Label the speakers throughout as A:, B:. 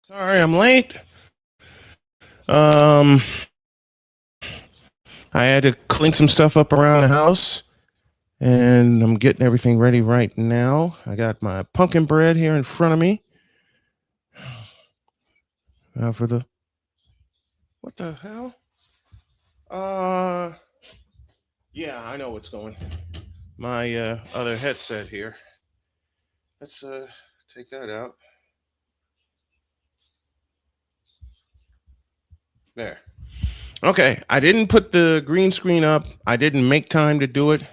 A: Sorry, I'm late. I had to clean some stuff up around the house, and I'm getting everything ready right now. I got my pumpkin bread here in front of me. For the what the hell? Yeah, I know what's going. My other headset here. Let's take that out. There. Okay, I didn't put the green screen up. I didn't make time to do it.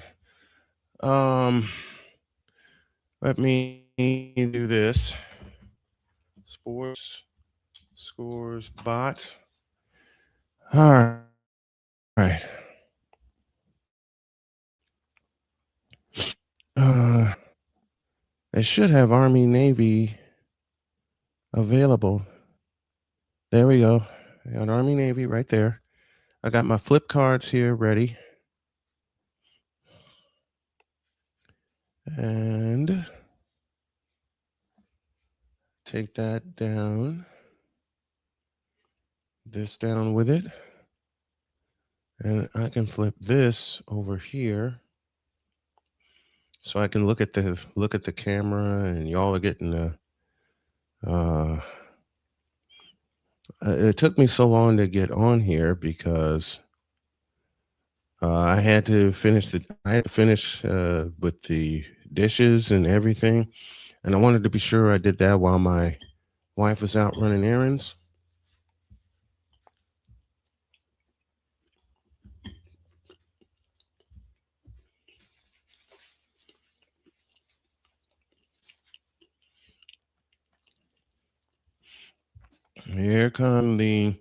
A: Let me do this. Sports scores bot. All right. They should have Army Navy available. There we go. I got Army Navy right there. I got my flip cards here ready. And take that down. This down with it. And I can flip this over here. So I can look at the camera, and y'all are getting it took me so long to get on here because I had to finish with the dishes and everything, and I wanted to be sure I did that while my wife was out running errands. Here come the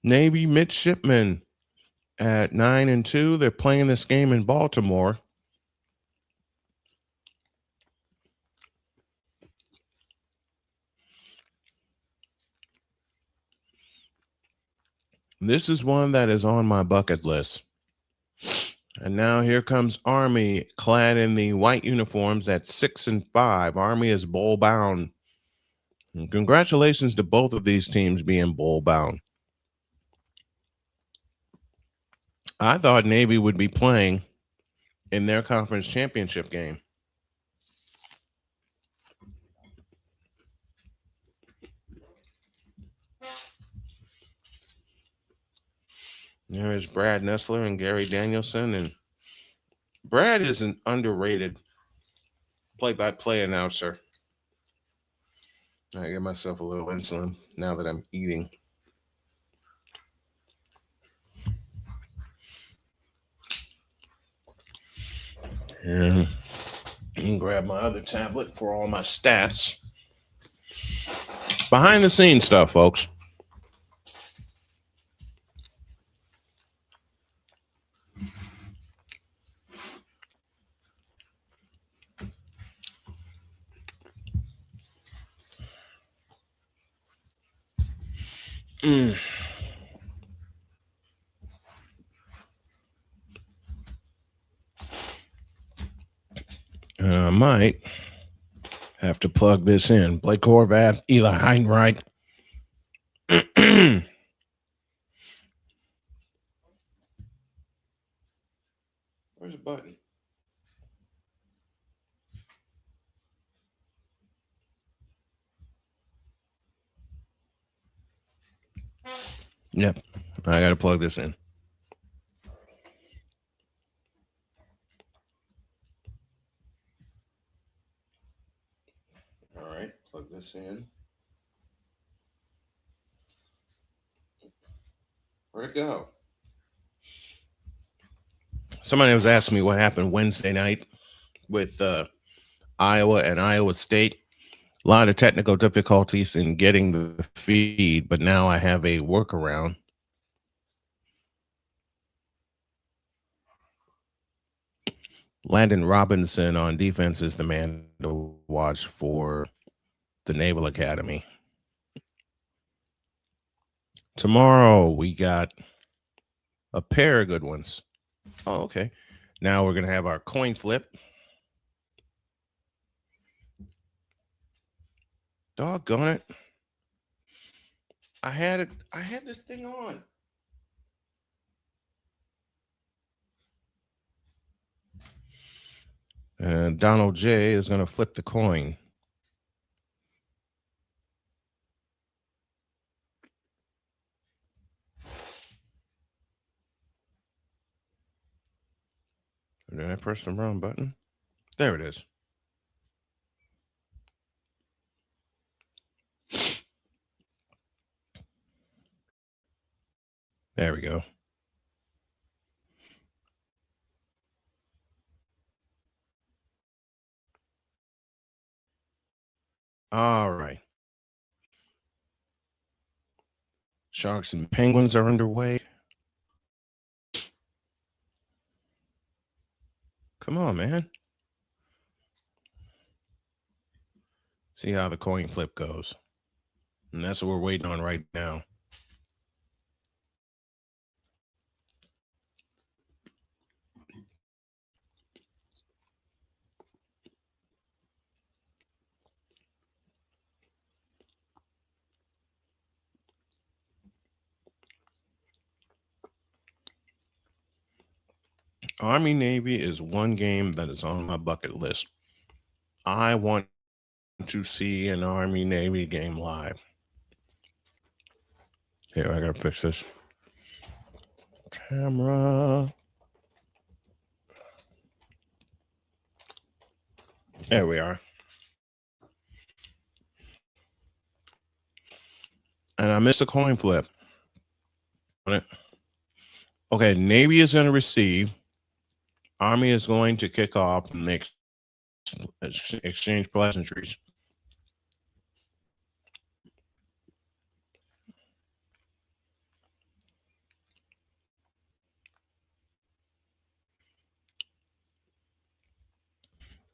A: Navy midshipmen at 9-2. They're playing this game in Baltimore. This is one that is on my bucket list. And now here comes Army, clad in the white uniforms at 6-5. Army is bowl bound. And congratulations to both of these teams being bowl bound. I thought Navy would be playing in their conference championship game. There's Brad Nessler and Gary Danielson. And Brad is an underrated play-by-play announcer. I get myself a little insulin now that I'm eating. And I can grab my other tablet for all my stats. Behind the scenes stuff, folks. And I might have to plug this in. Blake Horvath, Eli Heidenreich. Where's the button? Yep, I got to plug this in. All right, plug this in. Where'd it go? Somebody was asking me what happened Wednesday night with Iowa and Iowa State. A lot of technical difficulties in getting the feed, but now I have a workaround. Landon Robinson on defense is the man to watch for the Naval Academy. Tomorrow we got a pair of good ones. Oh, okay. Now we're going to have our coin flip. Doggone it. I had this thing on. And Donald J is going to flip the coin. Did I press the wrong button? There it is. There we go. All right. Sharks and Penguins are underway. Come on, man. See how the coin flip goes. And that's what we're waiting on right now. Army Navy is one game that is on my bucket list. I want to see an Army Navy game live. Here, I gotta fix this. Camera. There we are. And I missed a coin flip. Okay, Navy is going to receive. Army is going to kick off and exchange pleasantries.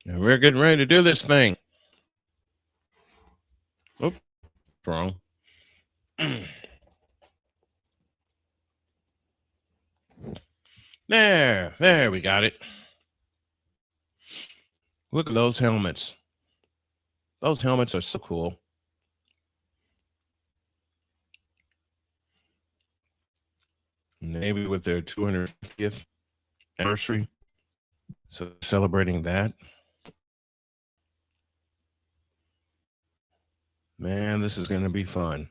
A: And we're getting ready to do this thing. Oops, wrong. There we got it. Look at those helmets. Those helmets are so cool. Navy with their 250th anniversary. So celebrating that. Man, this is going to be fun.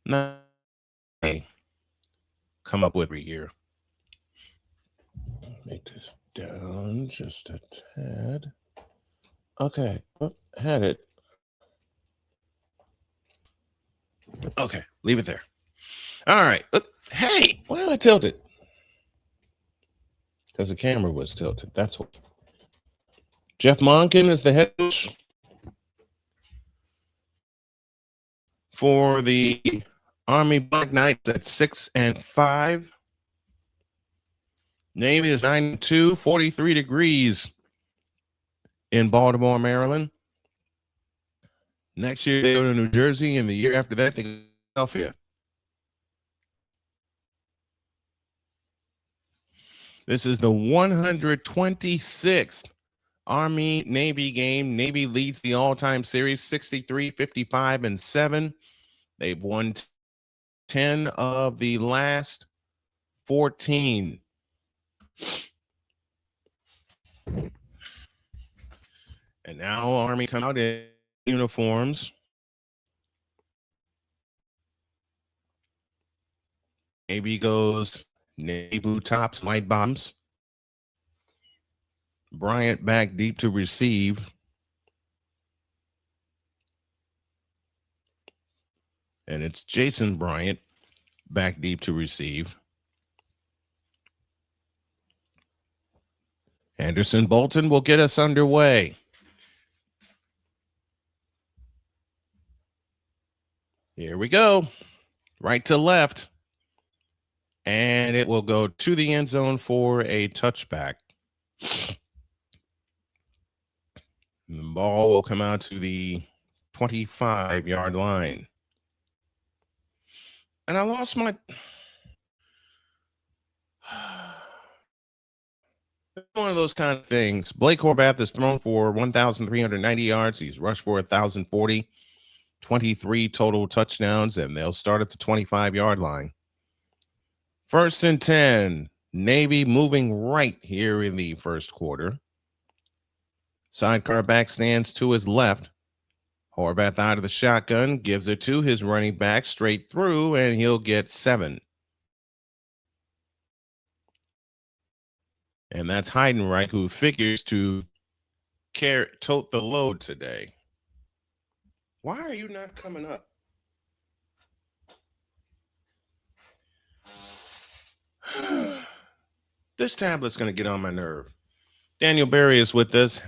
A: Now, come up with every year. Make this down just a tad. Okay, had it. Okay, leave it there. All right. Hey, why am I tilted? Because the camera was tilted. That's what. Jeff Monken is the head coach for the Army Black Knights at 6-5. Navy is 9-2, 43 degrees in Baltimore, Maryland. Next year, they go to New Jersey, and the year after that, they go to Philadelphia. This is the 126th Army-Navy game. Navy leads the all-time series 63, 55, and 7. They've won 10 of the last 14. And now Army come out in uniforms. Navy goes navy blue tops, white bottoms. Bryant back deep to receive. And it's Jason Bryant back deep to receive. Anderson Bolton will get us underway. Here we go. Right to left. And it will go to the end zone for a touchback. And the ball will come out to the 25-yard line. And I lost my... One of those kind of things. Blake Horvath has thrown for 1,390 yards. He's rushed for 1,040. 23 total touchdowns, and they'll start at the 25-yard line. 1st and 10. Navy moving right here in the first quarter. Sidecar back stands to his left. Horvath out of the shotgun, gives it to his running back straight through, and he'll get 7. And that's Heidenreich, who figures to tote the load today. Why are you not coming up? This tablet's going to get on my nerve. Daniel Berry is with us.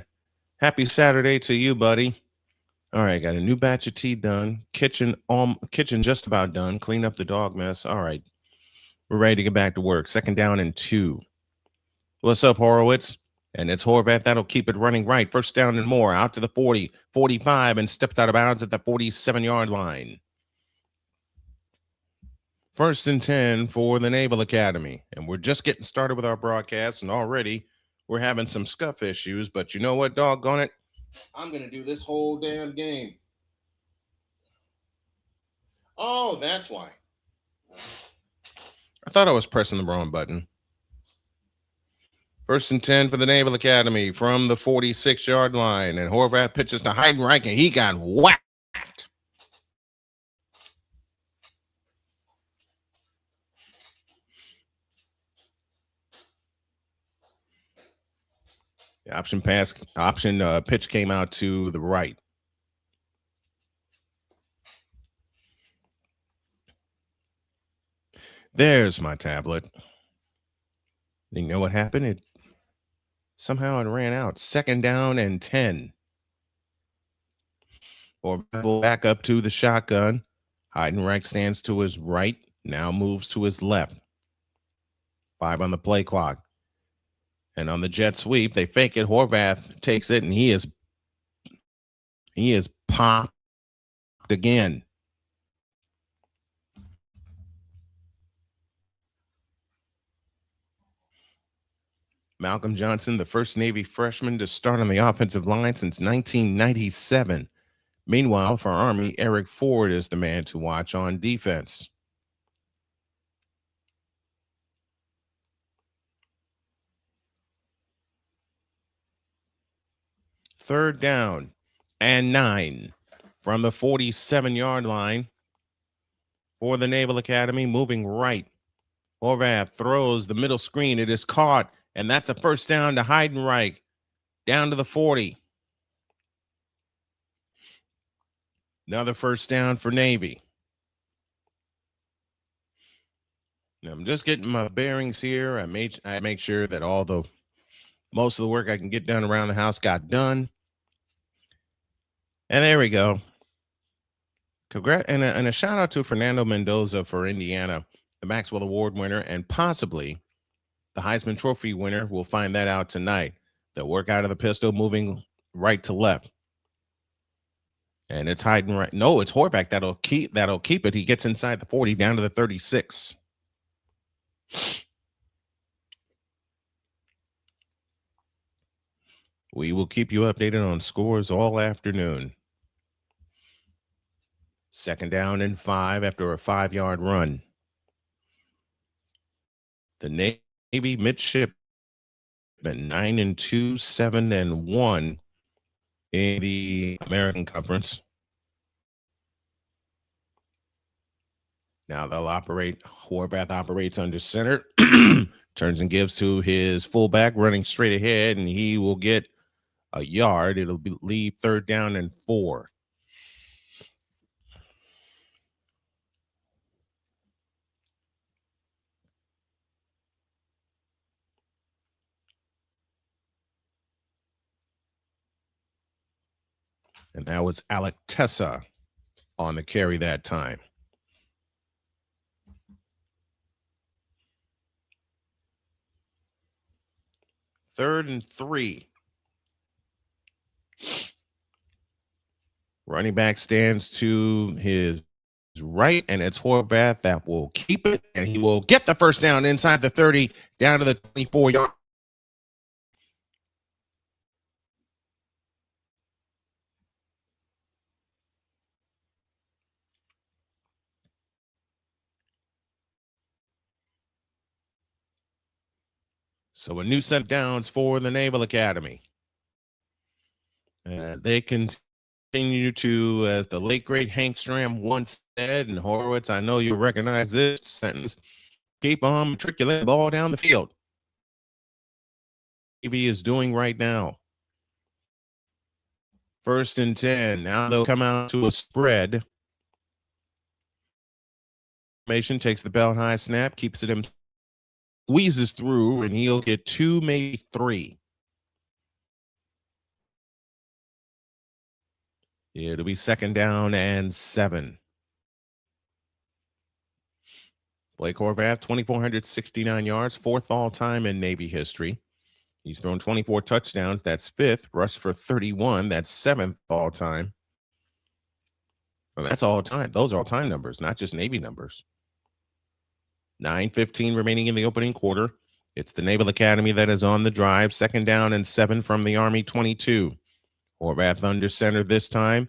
A: Happy Saturday to you, buddy. All right, got a new batch of tea done. Kitchen just about done. Clean up the dog mess. All right, we're ready to get back to work. 2nd down and 2. What's up, Horowitz? And it's Horvath. That'll keep it running right. 1st down and more. Out to the 40, 45, and steps out of bounds at the 47-yard line. 1st and 10 for the Naval Academy. And we're just getting started with our broadcast, and already we're having some scuff issues. But you know what, doggone it? I'm going to do this whole damn game. Oh, that's why. I thought I was pressing the wrong button. 1st and 10 for the Naval Academy from the 46-yard line. And Horvath pitches to Heidenreich, and he got whacked. The pitch came out to the right. There's my tablet. You know what happened? Somehow it ran out. 2nd down and 10. Or back up to the shotgun. Heidenreich stands to his right. Now moves to his left. 5 on the play clock. And on the jet sweep, they fake it. Horvath takes it, and he is popped again. Malcolm Johnson, the first Navy freshman to start on the offensive line since 1997. Meanwhile, for Army, Eric Ford is the man to watch on defense. Third down and 9 from the 47-yard line for the Naval Academy, moving right. Horvath throws the middle screen. It is caught, and that's a 1st down to Heidenreich, down to the 40. Another 1st down for Navy. Now, I'm just getting my bearings here. I make sure that most of the work I can get done around the house got done. And there we go. Congrats and a shout out to Fernando Mendoza for Indiana, the Maxwell Award winner, and possibly the Heisman Trophy winner. We'll find that out tonight. They'll work out of the pistol, moving right to left. And it's hiding right. No, it's Horvath that'll keep it. He gets inside the 40 down to the 36. We will keep you updated on scores all afternoon. 2nd down and 5 after a 5-yard run. The Navy midshipmen 9-2, 7-1 in the American Conference. Now they'll operate. Horvath operates under center, turns and gives to his fullback, running straight ahead, and he will get a yard. It'll leave 3rd down and 4. And that was Alec Tessa on the carry that time. 3rd and 3. Running back stands to his right, and it's Horvath that will keep it, and he will get the 1st down inside the 30, down to the 24-yard. So a new set of downs for the Naval Academy. They continue to, as the late great Hank Stram once said, and Horowitz, I know you recognize this sentence, keep on matriculating the ball down the field. Navy is doing right now. 1st and 10. Now they'll come out to a spread. Formation takes the belt high snap, keeps it in, squeezes through, and he'll get 2, maybe 3. It'll be 2nd down and 7. Blake Horvath, 2,469 yards, 4th all-time in Navy history. He's thrown 24 touchdowns. That's 5th. Rushed for 31. That's 7th all-time. Well, that's all-time. Those are all-time numbers, not just Navy numbers. 9:15 remaining in the opening quarter. It's the Naval Academy that is on the drive. 2nd down and 7 from the Army 22. Horvath under center this time.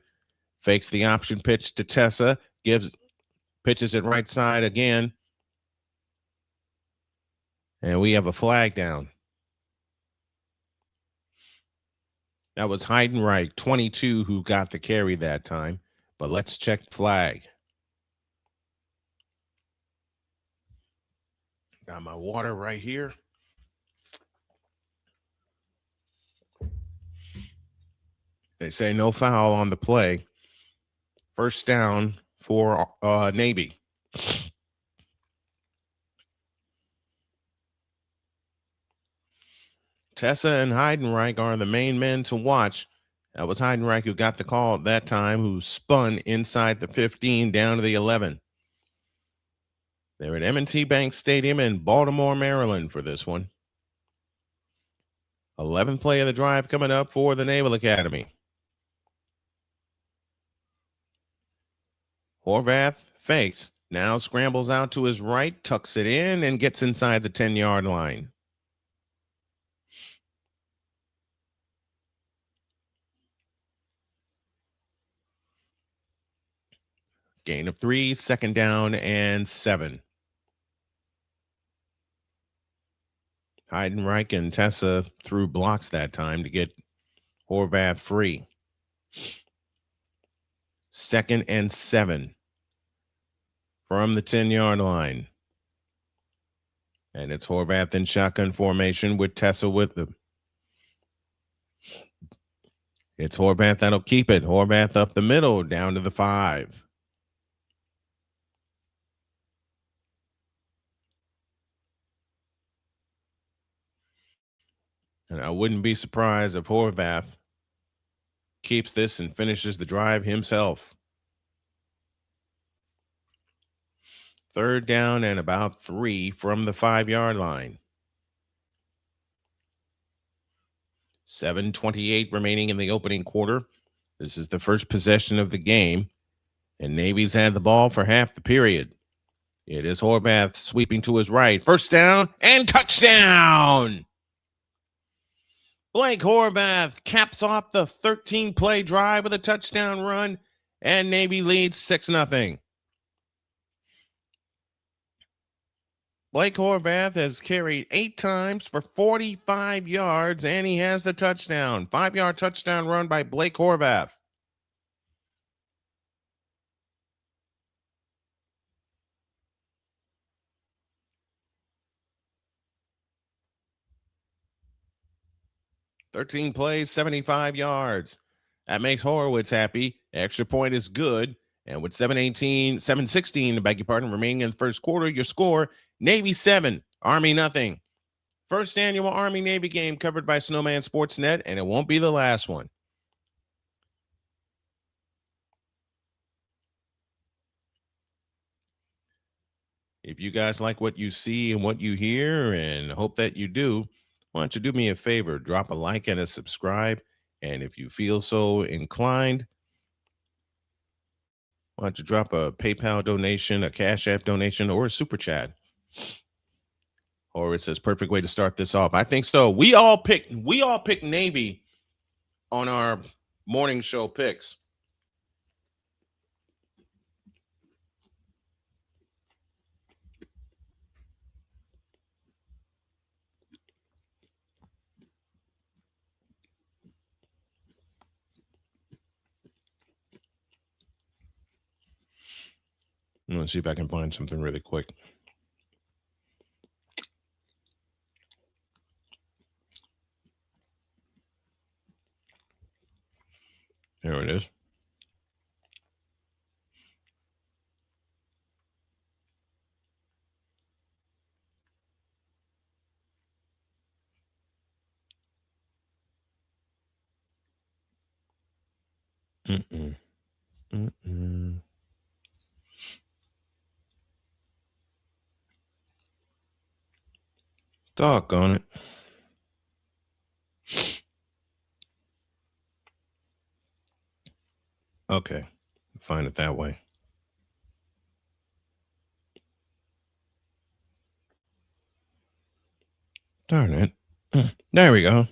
A: Fakes the option pitch to Tessa. Pitches it right side again. And we have a flag down. That was Heidenreich, 22, who got the carry that time. But let's check flag. Got my water right here. They say no foul on the play. 1st down for Navy. Tessa and Heidenreich are the main men to watch. That was Heidenreich who got the call at that time, who spun inside the 15 down to the 11. They're at M&T Bank Stadium in Baltimore, Maryland for this one. 11th play of the drive coming up for the Naval Academy. Horvath fakes, now scrambles out to his right, tucks it in, and gets inside the 10-yard line. Gain of 3, 2nd down and 7. Heidenreich and Tessa threw blocks that time to get Horvath free. 2nd and 7 from the 10-yard line. And it's Horvath in shotgun formation with Tessa with them. It's Horvath that'll keep it. Horvath up the middle, down to the 5. And I wouldn't be surprised if Horvath keeps this and finishes the drive himself. Third down and about 3 from the 5-yard line. 7:28 remaining in the opening quarter. This is the first possession of the game, and Navy's had the ball for half the period. It is Horvath sweeping to his right. First down and touchdown! Blake Horvath caps off the 13-play drive with a touchdown run, and Navy leads 6-0. Blake Horvath has carried 8 times for 45 yards, and he has the touchdown. 5-yard touchdown run by Blake Horvath. "13 plays, 75 yards. That makes Horowitz happy. Extra point is good. And with 7:16, beg your pardon, remaining in the first quarter, your score, Navy 7, Army nothing. First annual Army-Navy game covered by Snowman Sportsnet, and it won't be the last one. If you guys like what you see and what you hear, and hope that you do, why don't you do me a favor? Drop a like and a subscribe. And if you feel so inclined, why don't you drop a PayPal donation, a Cash App donation, or a Super Chat? Or it says perfect way to start this off. I think so. We all picked Navy on our morning show picks. Let's see if I can find something really quick. There it is. Doggone it. Okay, find it that way. Darn it. There we go.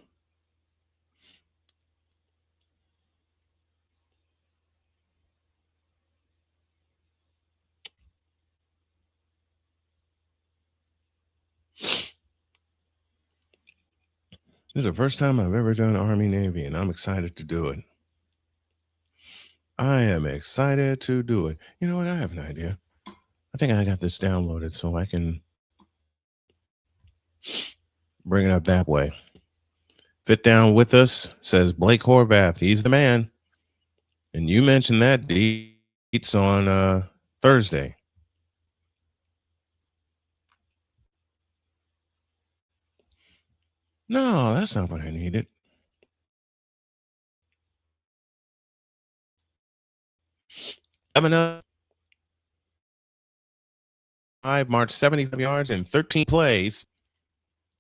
A: This is the first time I've ever done Army-Navy, and I'm excited to do it. I am excited to do it. You know what? I have an idea. I think I got this downloaded so I can bring it up that way. Fit down with us, says Blake Horvath. He's the man. And you mentioned that it's on Thursday. No, that's not what I needed. I marched 75 yards in 13 plays.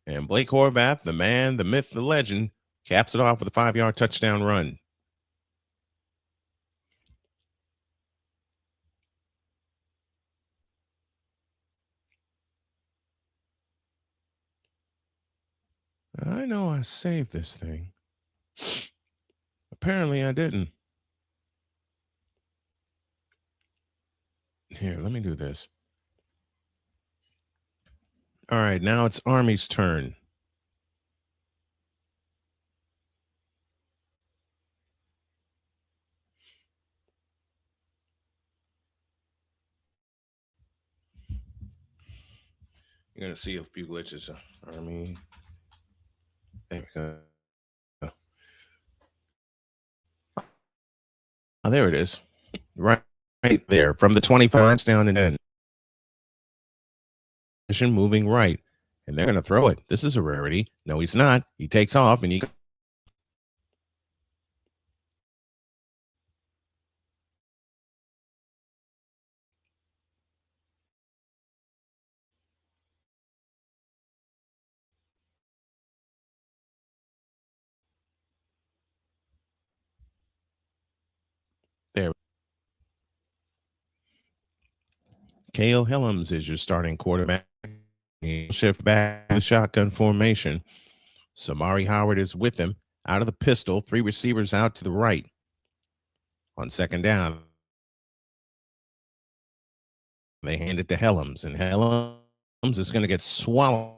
A: And Blake Horvath, the man, the myth, the legend, caps it off with a 5-yard touchdown run. I know I saved this thing. Apparently I didn't. Here, let me do this. All right, now it's Army's turn. You're going to see a few glitches. Army. There we go. Oh, there it is. Right there. From the 25 down and in. Moving right. And they're going to throw it. This is a rarity. No, he's not. He takes off and he Cale Helms is your starting quarterback. He'll shift back to the shotgun formation. Samari Howard is with him. Out of the pistol, 3 receivers out to the right. On second down, they hand it to Helms, and Helms is going to get swallowed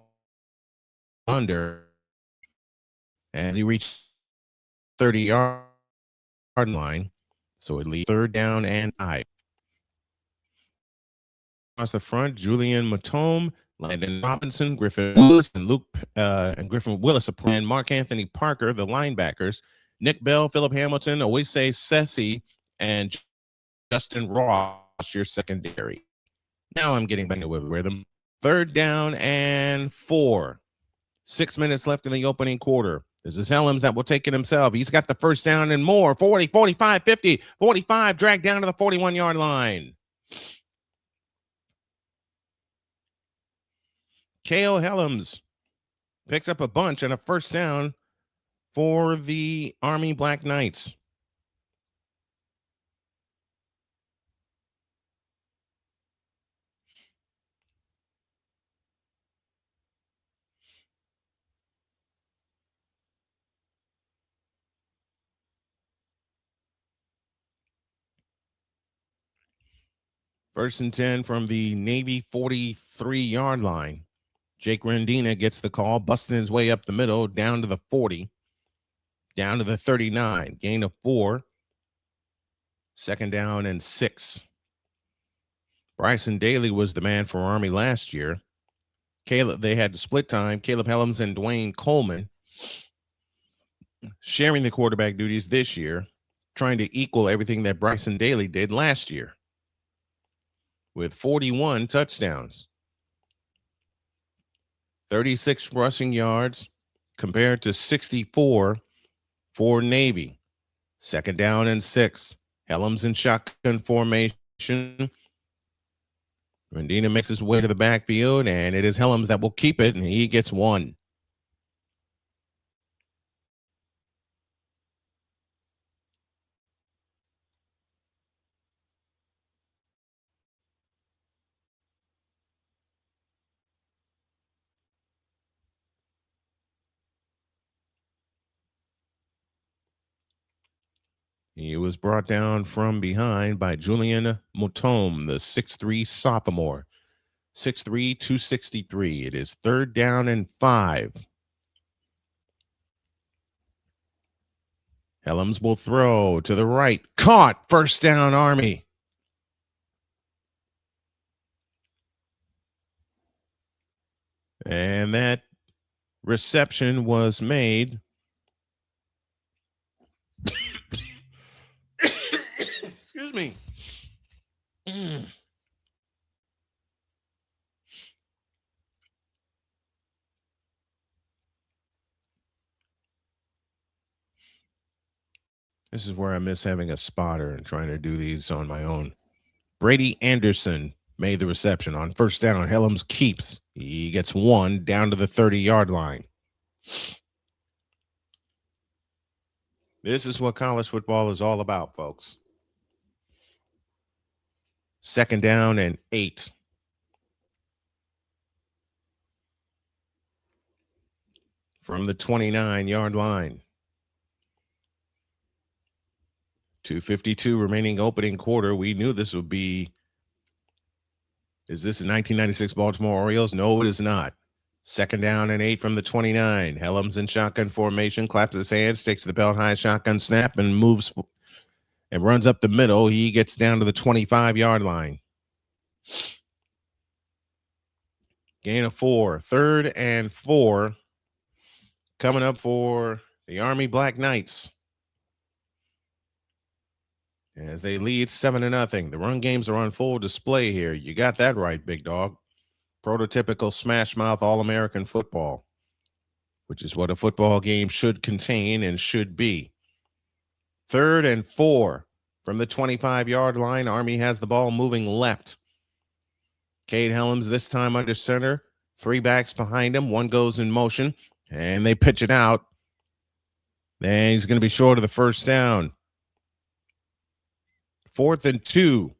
A: under as he reaches 30-yard line. So it leaves 3rd down and 5. Across the front, Julian Matome, Landon Robinson, Griffin Willis, and Griffin Willis, and Mark Anthony Parker, the linebackers, Nick Bell, Philip Hamilton, Oise Sessi, and Justin Ross, your secondary. Now I'm getting back with rhythm. 3rd down and 4. 6 minutes left in the opening quarter. This is Helms that will take it himself. He's got the first down and more. 40, 45, 50, 45, dragged down to the 41-yard line. Cale Helms picks up a bunch and a first down for the Army Black Knights. First and 10 from the Navy 43-yard line. Jake Rendina gets the call, busting his way up the middle, down to the 40, down to the 39, gain of 4, 2nd down and 6. Bryson Daly was the man for Army last year. They had the split time. Caleb Helms and Dwayne Coleman sharing the quarterback duties this year, trying to equal everything that Bryson Daly did last year with 41 touchdowns. 36 rushing yards compared to 64 for Navy. 2nd down and 6. Helms in shotgun formation. Rendina makes his way to the backfield, and it is Helms that will keep it, and he gets 1. He was brought down from behind by Julian Motome, the 6'3 sophomore. 6'3", 263. It is 3rd down and 5. Helms will throw to the right. Caught. First down, Army. And that reception was made. Excuse me. This is where I miss having a spotter and trying to do these on my own. Brady Anderson made the reception on first down. Helms keeps. He gets 1 down to the 30-yard line. This is what college football is all about, folks. 2nd down and 8. From the 29-yard line. 2:52 remaining opening quarter. We knew this would be. Is this the 1996 Baltimore Orioles? No, it is not. 2nd down and 8 from the 29. Helms in shotgun formation, claps his hands, takes the belt high shotgun snap, and moves and runs up the middle. He gets down to the 25-yard line. Gain of 4. 3rd and 4 coming up for the Army Black Knights as they lead 7-0. The run games are on full display here. You got that right, big dog. Prototypical smash mouth All-American football, which is what a football game should contain and should be. 3rd and 4 from the 25-yard line. Army has the ball moving left. Cade Helms this time under center. 3 backs behind him. 1 goes in motion, and they pitch it out. Then he's going to be short of the first down. 4th and 2.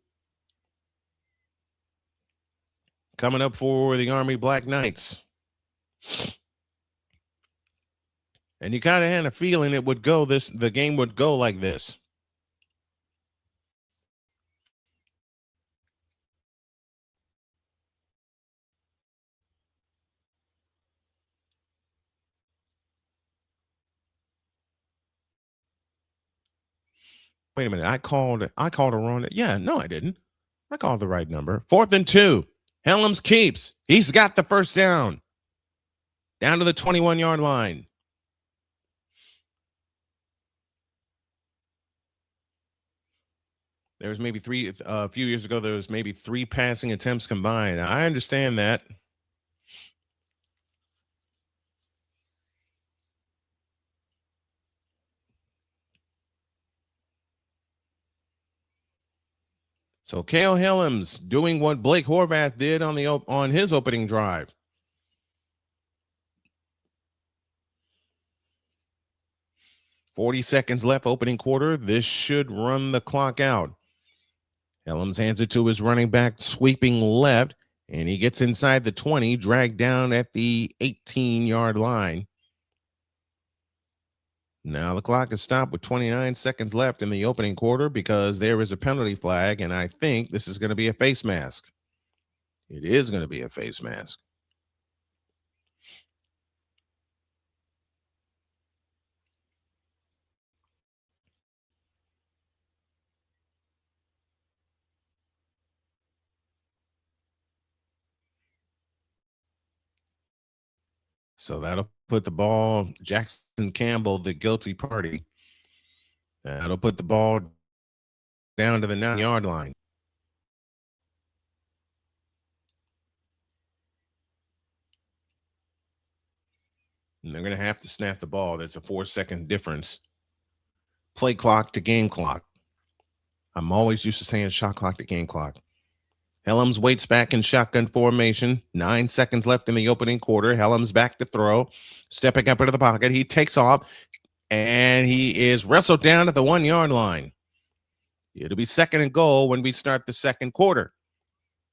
A: coming up for the Army Black Knights. And you kind of had a feeling the game would go like this. Wait a minute. I called a wrong. Yeah, no, I didn't. I called the right number. 4th and 2. Helms keeps. He's got the first down. Down to the 21-yard line. There was maybe a few years ago, there was maybe 3 passing attempts combined. I understand that. So Cale Helms doing what Blake Horvath did on his opening drive. $40 left, opening quarter. This should run the clock out. Helms hands it to his running back, sweeping left, and he gets inside the 20, dragged down at the 18-yard line. Now the clock is stopped with 29 seconds left in the opening quarter because there is a penalty flag, and I think this is going to be a face mask. It is going to be a face mask. So that'll put the ball, Jackson Campbell, the guilty party. That'll put the ball down to the 9-yard line. And they're going to have to snap the ball. There's a 4-second difference. Play clock to game clock. I'm always used to saying shot clock to game clock. Helms waits back in shotgun formation. 9 seconds left in the opening quarter. Helms back to throw. Stepping up into the pocket. He takes off, and he is wrestled down at the 1-yard line. It'll be 2nd and goal when we start the second quarter.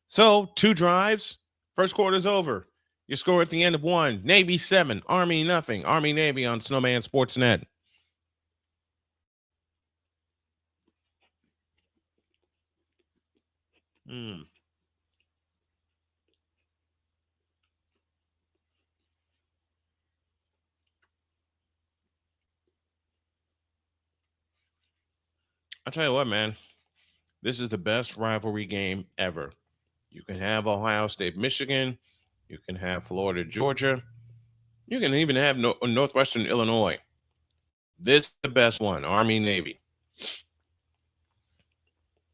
A: So 2 drives. First quarter's over. Your score at the end of 1. Navy 7, Army nothing. Army Navy on Snowman Sportsnet. I'll tell you what, man. This is the best rivalry game ever. You can have Ohio State, Michigan. You can have Florida, Georgia. You can even have Northwestern Illinois. This is the best one, Army, Navy.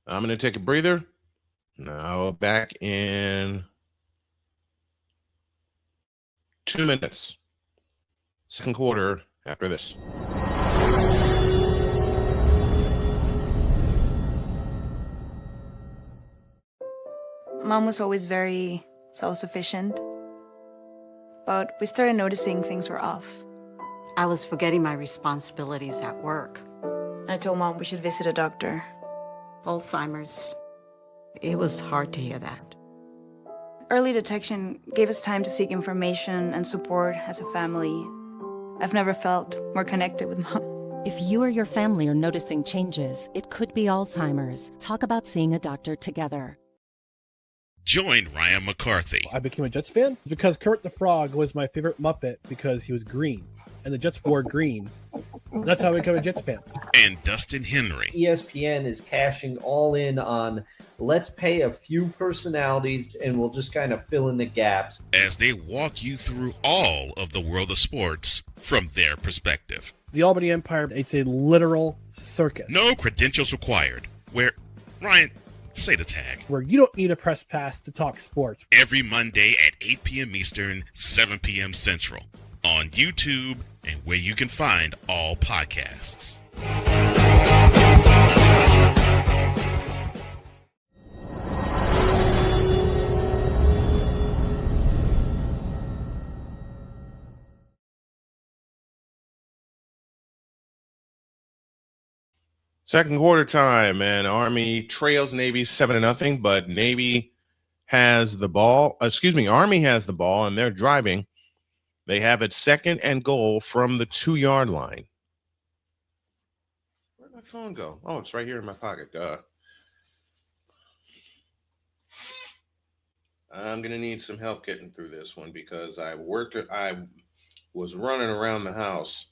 A: I'm going to take a breather. Now back in 2 minutes. Second quarter after this.
B: Mom was always very self-sufficient, but we started noticing things were off.
C: I was forgetting my responsibilities at work.
B: I told Mom we should visit a doctor.
C: Alzheimer's. It was hard to hear that.
B: Early detection gave us time to seek information and support as a family. I've never felt more connected with Mom.
D: If you or your family are noticing changes, it could be Alzheimer's. Talk about seeing a doctor together.
E: Join Ryan McCarthy.
F: I became a Jets fan because Kurt the Frog was my favorite Muppet because he was green, and the Jets wore green. That's how I became a Jets fan.
E: And Dustin Henry.
G: ESPN is cashing all in on let's pay a few personalities and we'll just kind of fill in the gaps.
E: As they walk you through all of the world of sports from their perspective.
F: The Albany Empire, it's a literal circus.
E: No credentials required. Where, Ryan, say the tag.
F: Where you don't need a press pass to talk sports.
E: Every Monday at 8 p.m. Eastern, 7 p.m. Central. On YouTube and where you can find all podcasts.
A: Second quarter time, and Army trails Navy 7-0, but Navy has the ball. Army has the ball, and they're driving. They have it 2nd and goal from the 2-yard line. Where'd my phone go? Oh, it's right here in my pocket. Duh. I'm going to need some help getting through this one because I was running around the house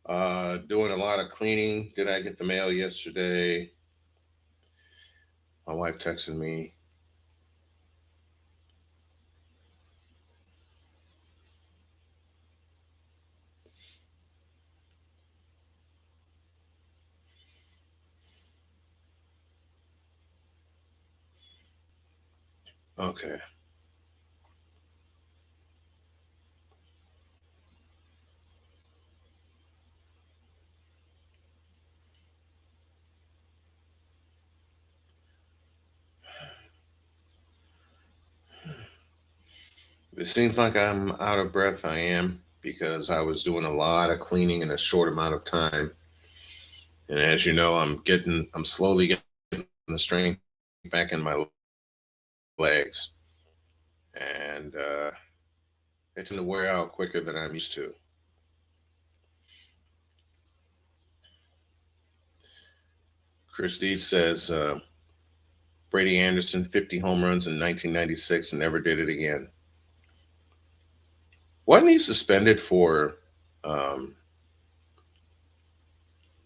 A: doing a lot of cleaning. Did I get the mail yesterday? My wife texted me. Okay. It seems like I'm out of breath. I am, because I was doing a lot of cleaning in a short amount of time. And as you know, I'm slowly getting the strength back in my legs. And they tend to wear out quicker than I'm used to. Chris D says, Brady Anderson, 50 home runs in 1996 and never did it again. Wasn't he suspended for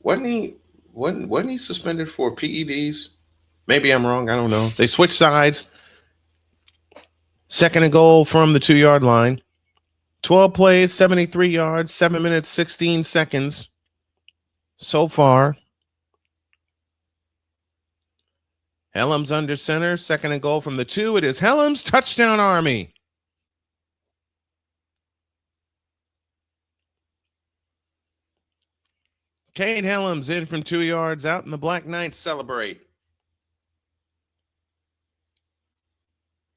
A: wasn't he suspended for PEDs? Maybe I'm wrong. I don't know. They switched sides. 2nd and goal from the 2-yard line. 12 plays, 73 yards, 7 minutes, 16 seconds so far. Helms under center. 2nd and goal from the 2. It is Helms. Touchdown, Army. Cade Helms in from 2 yards out, and the Black Knights celebrate.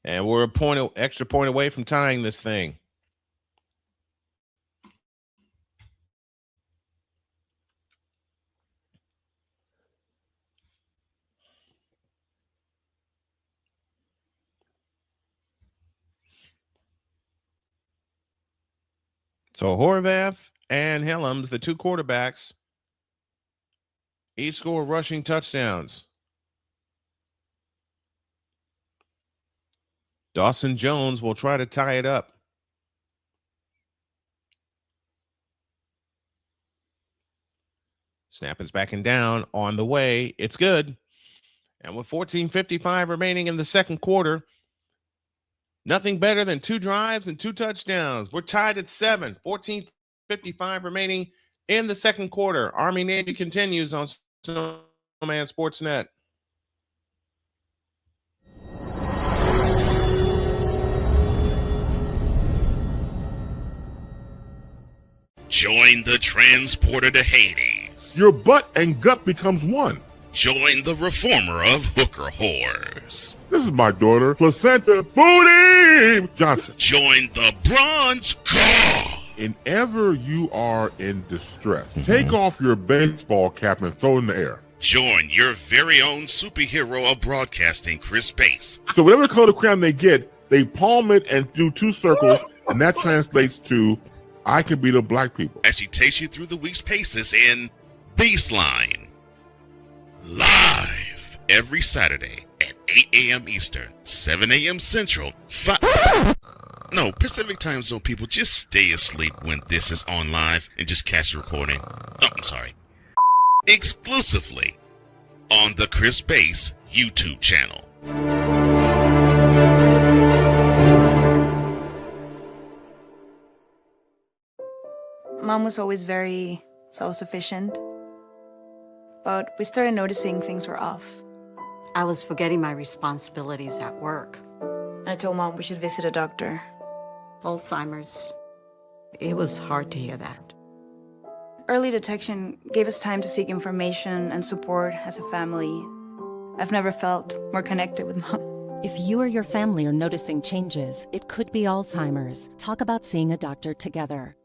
A: And we're a extra point away from tying this thing. So Horvath and Helms, the 2 quarterbacks, each score rushing touchdowns. Dawson Jones will try to tie it up. Snap is backing down on the way. It's good. And with 14:55 remaining in the 2nd quarter, nothing better than 2 drives and 2 touchdowns. We're tied at 7. 14:55 remaining in the 2nd quarter. Army Navy continues on Snowman Sportsnet.
E: Join the transporter to Hades.
H: Your butt and gut becomes one.
E: Join the reformer of hooker whores.
H: This is my daughter, Placenta Booty Johnson.
E: Join the bronze car.
H: Whenever you are in distress, take off your baseball cap and throw it in the air.
E: Join your very own superhero of broadcasting, Chris Bass.
H: So whatever color crayon they get, they palm it and do 2 circles, and that translates to, I can beat up black people.
E: As she takes you through the week's paces in Baseline. Live every Saturday at 8 a.m. Eastern, 7 a.m. Central, Pacific time zone people, just stay asleep when this is on live and just catch the recording. Oh, I'm sorry. Exclusively on the Chris Bass YouTube channel.
B: Mom was always very self-sufficient, but we started noticing things were off.
C: I was forgetting my responsibilities at work.
B: I told Mom we should visit a doctor.
C: Alzheimer's. It was hard to hear that.
B: Early detection gave us time to seek information and support as a family. I've never felt more connected with Mom.
D: If you or your family are noticing changes, it could be Alzheimer's. Talk about seeing a doctor together.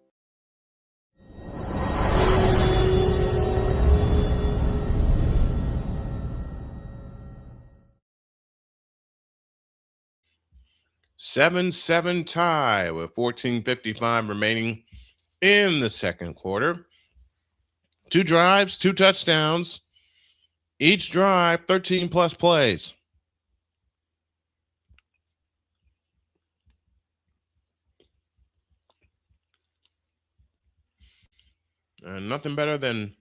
A: 7-7 tie with 14:55 remaining in the second quarter. 2 drives, 2 touchdowns. Each drive, 13 plus plays. And nothing better than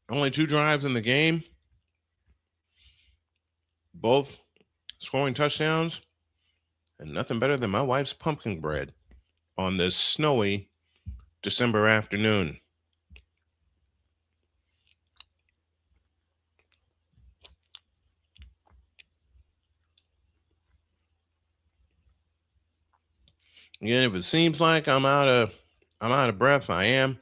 A: only 2 drives in the game, both scoring touchdowns, and nothing better than my wife's pumpkin bread on this snowy December afternoon. Again, if it seems like I'm out of breath, I am.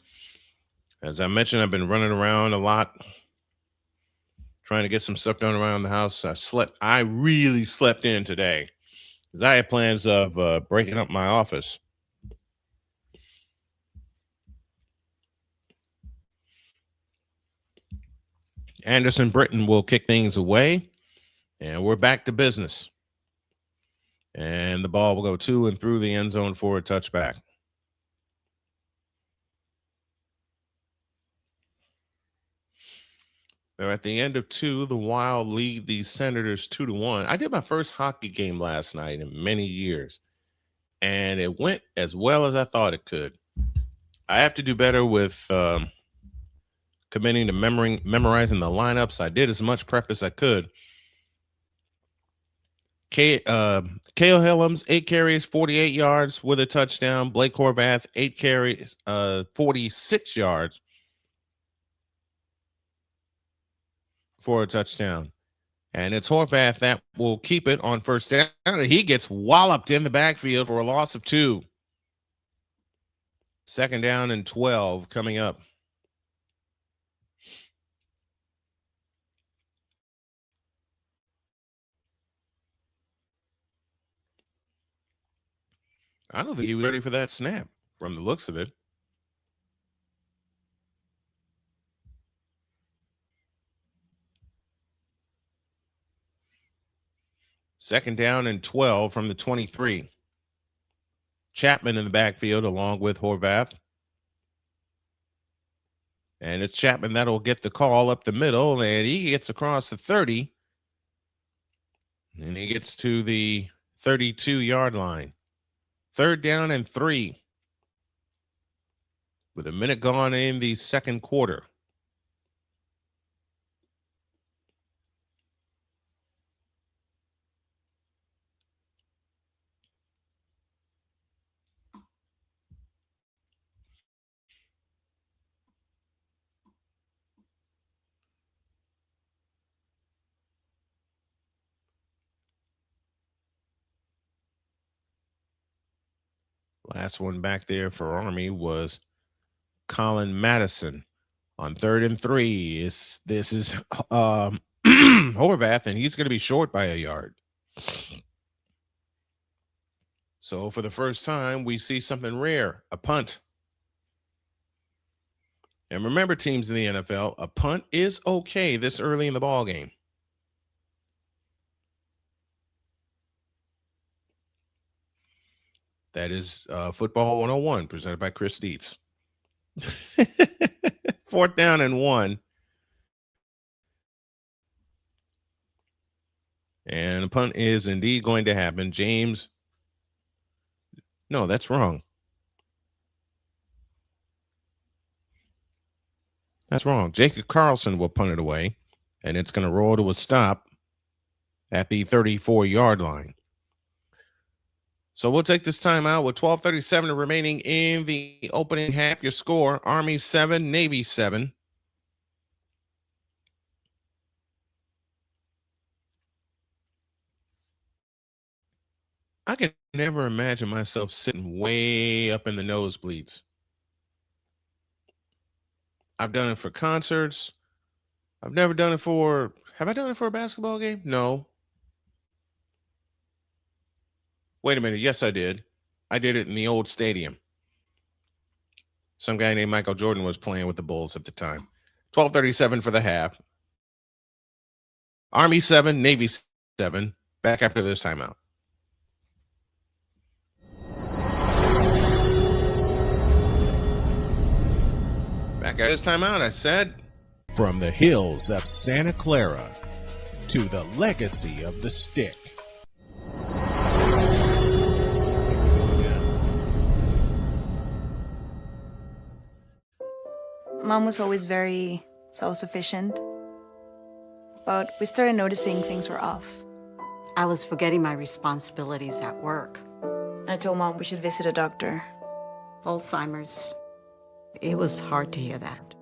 A: As I mentioned, I've been running around a lot, trying to get some stuff done around the house. I really slept in today, because I had plans of breaking up my office. Anderson Britton will kick things away, and we're back to business. And the ball will go to and through the end zone for a touchback. They're at the end of 2. The Wild lead the Senators 2-1. I did my first hockey game last night in many years, and it went as well as I thought it could. I have to do better with committing to memorizing the lineups. I did as much prep as I could. Cale Hillams, 8 carries, 48 yards with a touchdown. Blake Horvath, 8 carries, 46 yards for a touchdown. And it's Horvath that will keep it on first down. He gets walloped in the backfield for a loss of 2. Second down and 12 coming up. I don't think he was ready for that snap from the looks of it. Second down and 12 from the 23. Chapman in the backfield along with Horvath. And it's Chapman that'll get the call up the middle, and he gets across the 30. And he gets to the 32-yard line. Third down and 3. With a minute gone in the second quarter. Last one back there for Army was Colin Madison on 3rd and 3. This is Horvath, and he's going to be short by a yard. So for the first time, we see something rare, a punt. And remember, teams in the NFL, a punt is okay this early in the ball game. That is Football 101, presented by Chris Dietz. 4th down and 1. And a punt is indeed going to happen. James. No, that's wrong. That's wrong. Jacob Carlson will punt it away, and it's going to roll to a stop at the 34-yard line. So we'll take this time out with 12:37 remaining in the opening half. Your score, Army 7, Navy 7. I can never imagine myself sitting way up in the nosebleeds. I've done it for concerts. I've never done it for, have I done it for a basketball game? No. Wait a minute. Yes, I did. I did it in the old stadium. Some guy named Michael Jordan was playing with the Bulls at the time. 12:37 for the half. Army 7, Navy 7. Back after this timeout. Back at this time out, I said.
I: From the hills of Santa Clara to the legacy of the stick.
B: Mom was always very self-sufficient, but we started noticing things were off.
C: I was forgetting my responsibilities at work.
B: I told Mom we should visit a doctor.
C: Alzheimer's. It was hard to hear that.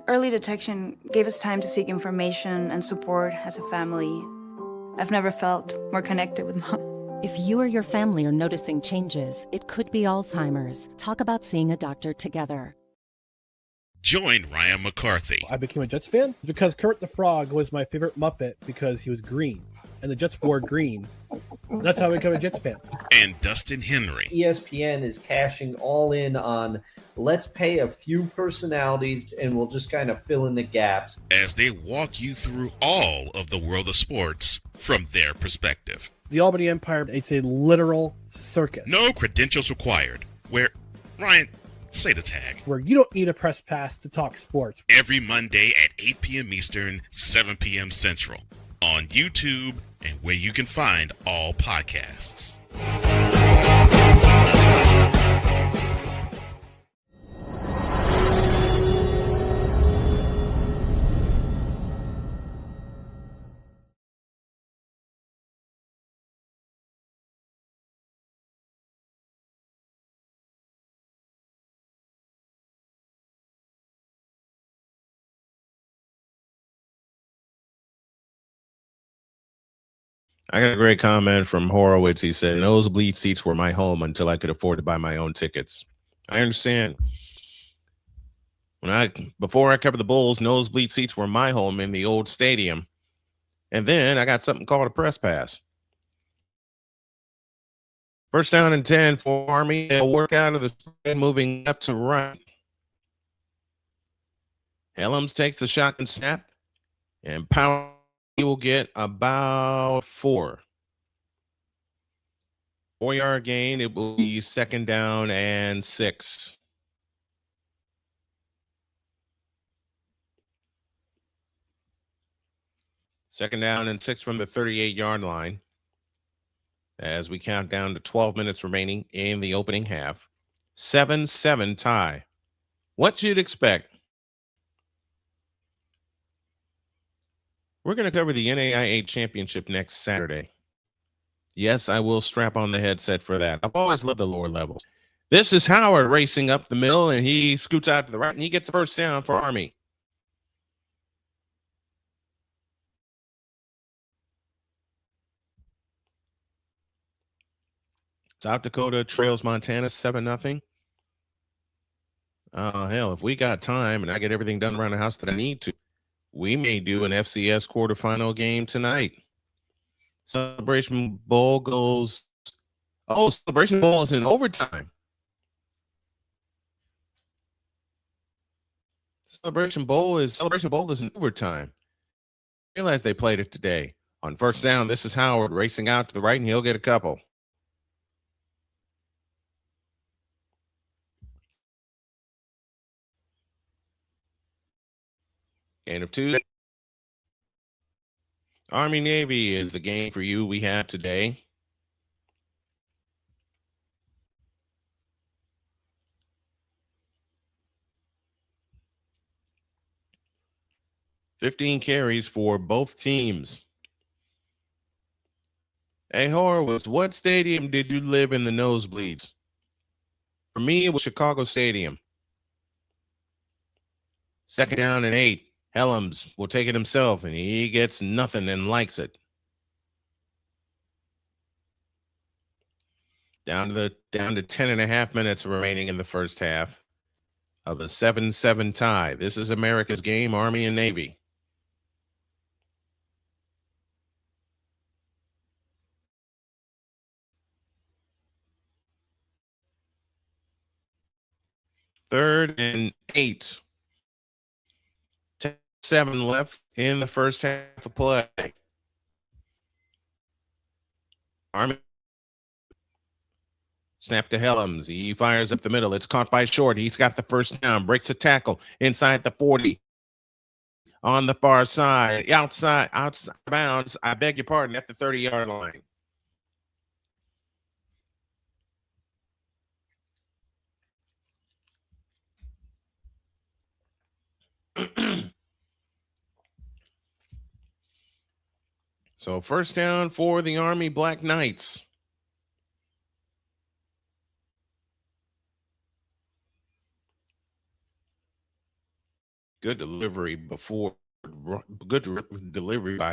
B: Early detection gave us time to seek information and support as a family. I've never felt more connected with Mom.
D: If you or your family are noticing changes, it could be Alzheimer's. Talk about seeing a doctor together.
E: Join Ryan McCarthy
F: I became a Jets fan because Kurt the Frog was my favorite Muppet because he was green, and the Jets wore green. That's how I became a Jets fan.
E: and Dustin Henry
G: ESPN is cashing all in on let's pay a few personalities and we'll just kind of fill in the gaps.
E: as they walk you through all of the world of sports from their perspective.
F: The Albany Empire, it's a literal circus.
E: No credentials required. Where, Ryan, say the tag.
F: Where you don't need a press pass to talk sports.
E: Every Monday at 8 p.m. Eastern, 7 p.m. Central on YouTube and where you can find all podcasts.
A: I got a great comment from Horowitz. He said, nosebleed seats were my home until I could afford to buy my own tickets. I understand. Before I covered the Bulls, nosebleed seats were my home in the old stadium. And then I got something called a press pass. First down and 10 for Army. They'll work out of the spread, moving left to right. Helms takes the shotgun snap, and Powell will get about 4. 4-yard gain. It will be second down and 6. Second down and 6 from the 38-yard line as we count down to 12 minutes remaining in the opening half. 7-7 tie. What you'd expect. We're going to cover the NAIA championship next Saturday. Yes, I will strap on the headset for that. I've always loved the lower levels. This is Howard racing up the middle, and he scoots out to the right, and he gets the first down for Army. South Dakota trails Montana 7-0. Hell, if we got time and I get everything done around the house that I need to, we may do an FCS quarterfinal game tonight. Celebration Bowl goes. Oh, Celebration Bowl is in overtime. Celebration Bowl is in overtime. I realize they played it today. On first down, this is Howard racing out to the right, and he'll get a couple. Gain of 2. Army Navy is the game for you we have today. $15 carries for both teams. Hey, Horowitz, what stadium did you live in the nosebleeds? For me, it was Chicago Stadium. Second down and 8. Helms will take it himself, and he gets nothing and likes it. Down to 10.5 minutes remaining in the first half of a 7-7 tie. This is America's game, Army and Navy. Third and 8. 7 left in the first half of play. Army Snap to Helms. He fires up the middle. It's caught by Short. He's got the first down. Breaks a tackle inside the 40. On the far side. Outside bounds. I beg your pardon. At the 30-yard line. So first down for the Army Black Knights. Good delivery by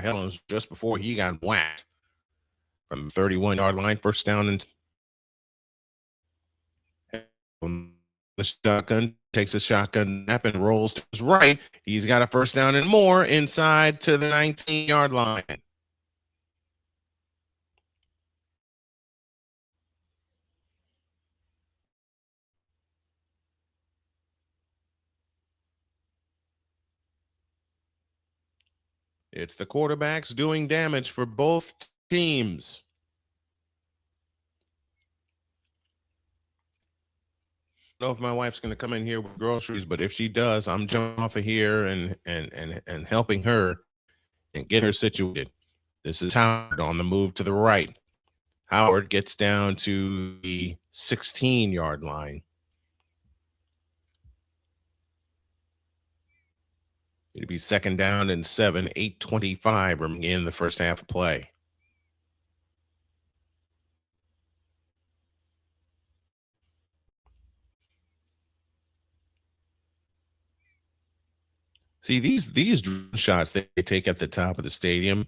A: Helms just before he got whacked from the 31-yard line. First down and the shotgun takes a shotgun snap and rolls to his right. He's got a first down and more inside to the 19-yard line. It's the quarterbacks doing damage for both teams. I don't know if my wife's going to come in here with groceries, but if she does, I'm jumping off of here and helping her and get her situated. This is Howard on the move to the right. Howard gets down to the 16-yard line. It'll be second down and 7, 8:25 remaining in the first half of play. See, these shots they take at the top of the stadium,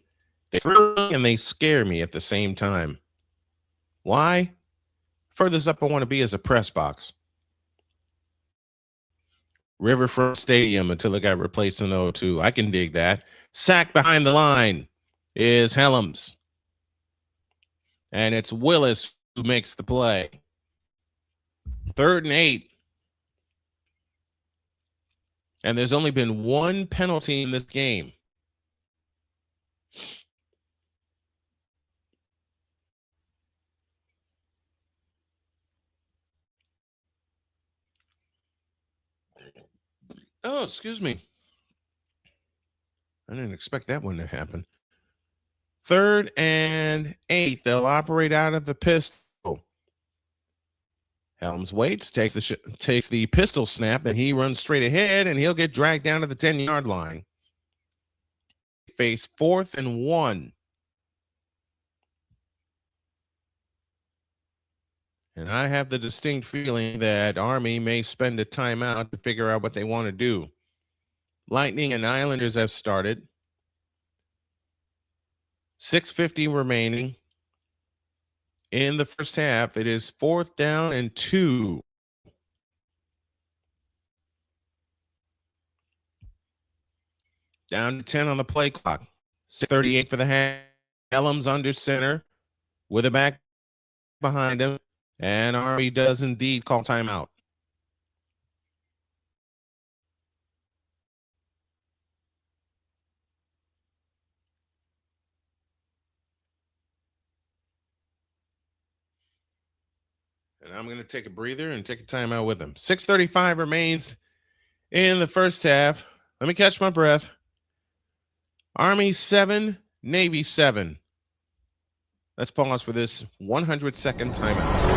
A: they thrill me and they scare me at the same time. Why? Furthest up I want to be is a press box. Riverfront Stadium until it got replaced in 2002. I can dig that. Sack behind the line is Helms. And it's Willis who makes the play. 3rd and 8. And there's only been one penalty in this game. Oh, excuse me. I didn't expect that one to happen. 3rd and 8. They'll operate out of the pistol. Helms waits, takes the pistol snap, and he runs straight ahead, and he'll get dragged down to the 10-yard line. Face 4th and 1. And I have the distinct feeling that Army may spend a timeout to figure out what they want to do. Lightning and Islanders have started. 6:50 remaining in the first half. It is 4th down and 2. Down to 10 on the play clock. 6:38 for the half. Helms under center with a back behind him. And Army does indeed call timeout. And I'm going to take a breather and take a timeout with him. 6:35 remains in the first half. Let me catch my breath. Army 7, Navy 7. Let's pause for this 100-second timeout.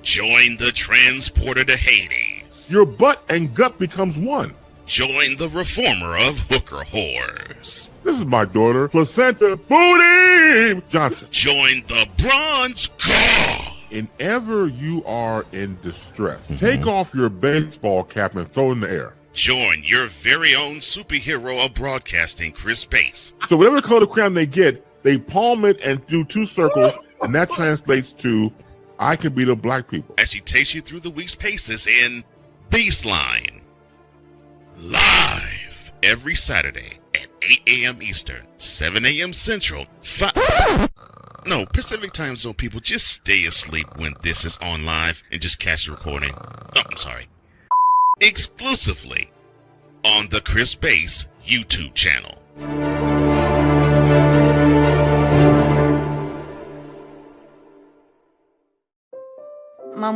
E: Join the transporter to Hades.
H: Your butt and gut becomes one.
E: Join the reformer of hooker whores.
H: This is my daughter, Placenta Booty Johnson.
E: Join the bronze god.
H: Whenever you are in distress, take off your baseball cap and throw it in the air.
E: Join your very own superhero of broadcasting, Chris Bass.
H: So whatever color crayon they get, they palm it and do 2 circles, and that translates to, I can beat up black people.
E: As she takes you through the week's paces in Baseline. Live every Saturday at 8 a.m. Eastern, 7 a.m. Central, Pacific time zone people, just stay asleep when this is on live and just catch the recording. Oh, I'm sorry. Exclusively on the Chris Bass YouTube channel.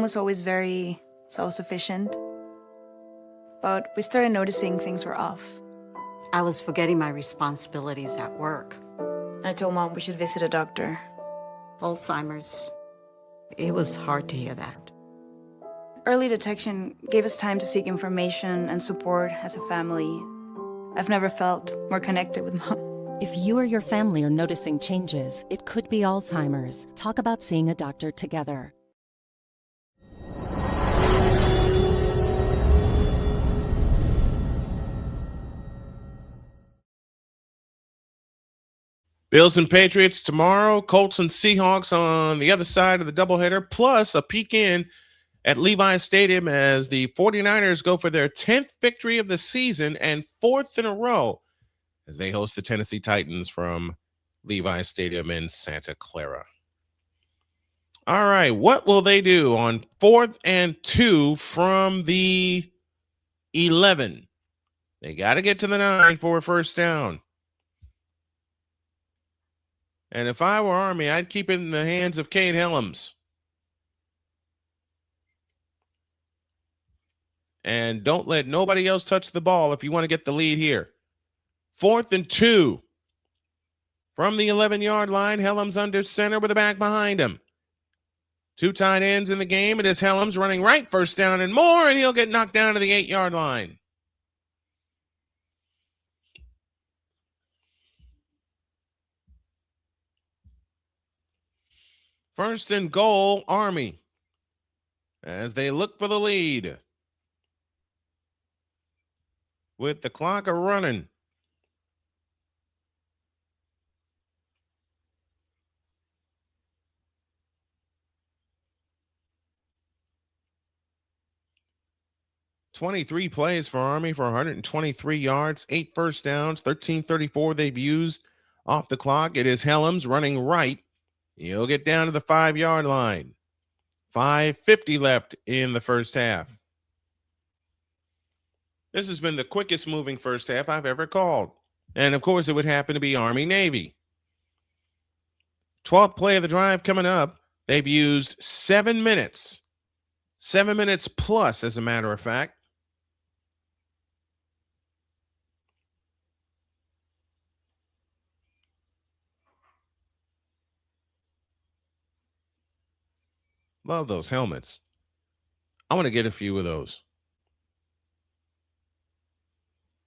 B: was always very self-sufficient, but we started noticing things were off.
C: I was forgetting my responsibilities at work.
B: I told Mom we should visit a doctor.
C: Alzheimer's. It was hard to hear that.
B: Early detection gave us time to seek information and support as a family. I've never felt more connected with Mom.
D: If you or your family are noticing changes, it could be Alzheimer's. Talk about seeing a doctor together.
A: Bills and Patriots tomorrow, Colts and Seahawks on the other side of the doubleheader, plus a peek in at Levi's Stadium as the 49ers go for their 10th victory of the season and 4th in a row as they host the Tennessee Titans from Levi's Stadium in Santa Clara. All right, what will they do on 4th and 2 from the 11? They got to get to the 9 for a first down. And if I were Army, I'd keep it in the hands of Cade Helms. And don't let nobody else touch the ball if you want to get the lead here. 4th and 2. From the 11-yard line, Helms under center with a back behind him. 2 tight ends in the game. It is Helms running right, first down and more, and he'll get knocked down to the 8-yard line. First and goal, Army, as they look for the lead. With the clock running. "23 plays for Army for 123 yards, 8 first downs, 13:34 they've used off the clock. It is Helms running right. He'll get down to the 5-yard line. 5:50 left in the first half. This has been the quickest moving first half I've ever called. And of course, it would happen to be Army-Navy. 12th play of the drive coming up. They've used 7 minutes. 7 minutes plus, as a matter of fact. Love those helmets. I want to get a few of those.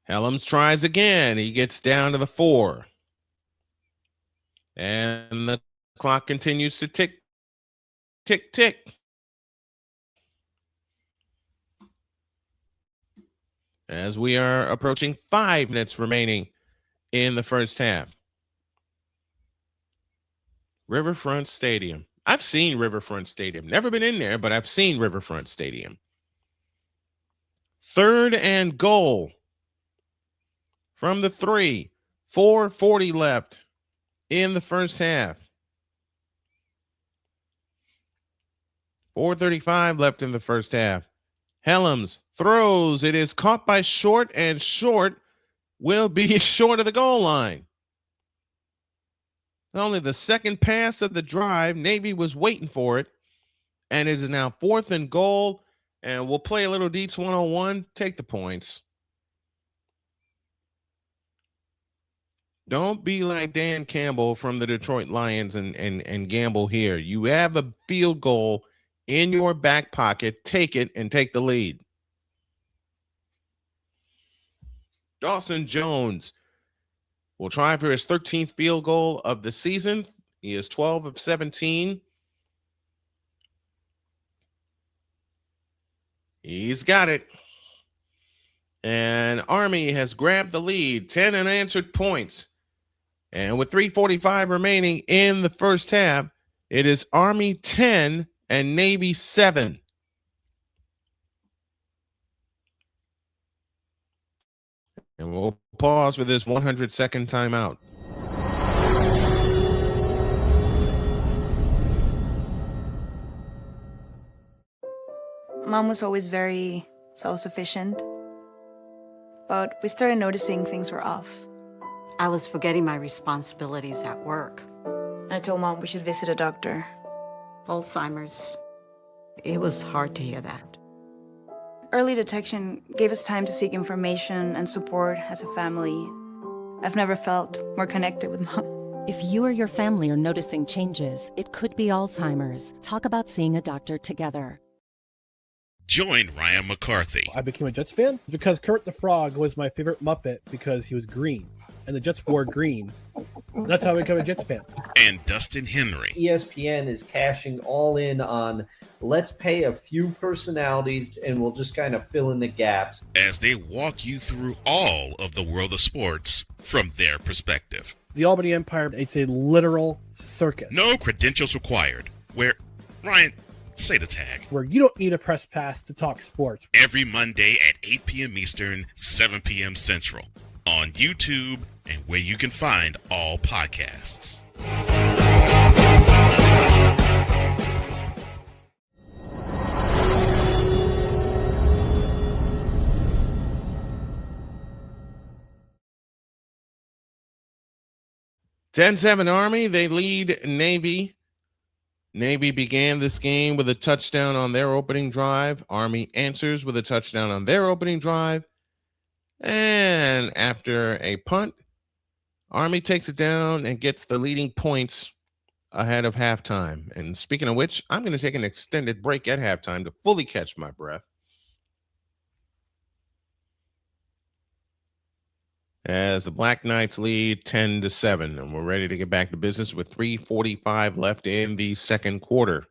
A: Helms tries again. He gets down to the 4. And the clock continues to tick, tick, tick. As we are approaching 5 minutes remaining in the first half. Riverfront Stadium. I've seen Riverfront Stadium. Never been in there, but I've seen Riverfront Stadium. 3rd and goal from the 3. 4:40 left in the first half. 4:35 left in the first half. Helms throws. It is caught by Short, and Short will be short of the goal line. Only the second pass of the drive. Navy was waiting for it. And it is now 4th and goal. And we'll play a little Deeps 101. Take the points. Don't be like Dan Campbell from the Detroit Lions and gamble here. You have a field goal in your back pocket. Take it and take the lead. Dawson Jones will try for his 13th field goal of the season. He is 12 of 17. He's got it. And Army has grabbed the lead, 10 unanswered points. And with 3:45 remaining in the first half, it is Army 10 and Navy 7. And we'll pause for this 100-second timeout.
B: Mom was always very self-sufficient, but we started noticing things were off.
C: I was forgetting my responsibilities at work.
B: I told Mom we should visit a doctor.
C: Alzheimer's. It was hard to hear that.
B: Early detection gave us time to seek information and support as a family. I've never felt more connected with Mom.
D: If you or your family are noticing changes, it could be Alzheimer's. Talk about seeing a doctor together.
E: Join Ryan McCarthy
F: I became a Jets fan because Kurt the Frog was my favorite Muppet because he was green, and the Jets wore green. That's how I became a Jets fan.
E: and Dustin Henry
G: ESPN is cashing all in on let's pay a few personalities and we'll just kind of fill in the gaps.
E: as they walk you through all of the world of sports from their perspective.
F: The Albany Empire, it's a literal circus.
E: No credentials required. Where, Ryan, say the tag.
F: Where you don't need a press pass to talk sports.
E: Every Monday at 8 p.m. Eastern, 7 p.m. Central. On YouTube and where you can find all podcasts.
A: Ten-7 Army, they lead Navy. Navy began this game with a touchdown on their opening drive. Army answers with a touchdown on their opening drive. And after a punt, Army takes it down and gets the leading points ahead of halftime. And speaking of which, I'm going to take an extended break at halftime to fully catch my breath. As the Black Knights lead 10-7, and we're ready to get back to business with 3:45 left in the second quarter.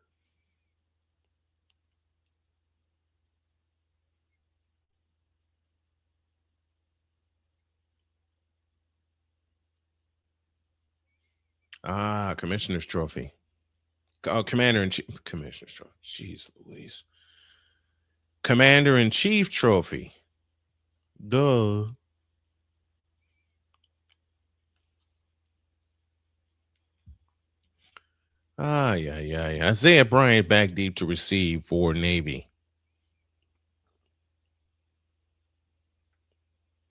A: Commissioner's Trophy. Oh, Commander-in-Chief. Commissioner's Trophy. Jeez Louise. Commander-in-Chief Trophy. Duh. Yeah. Isaiah Bryant back deep to receive for Navy.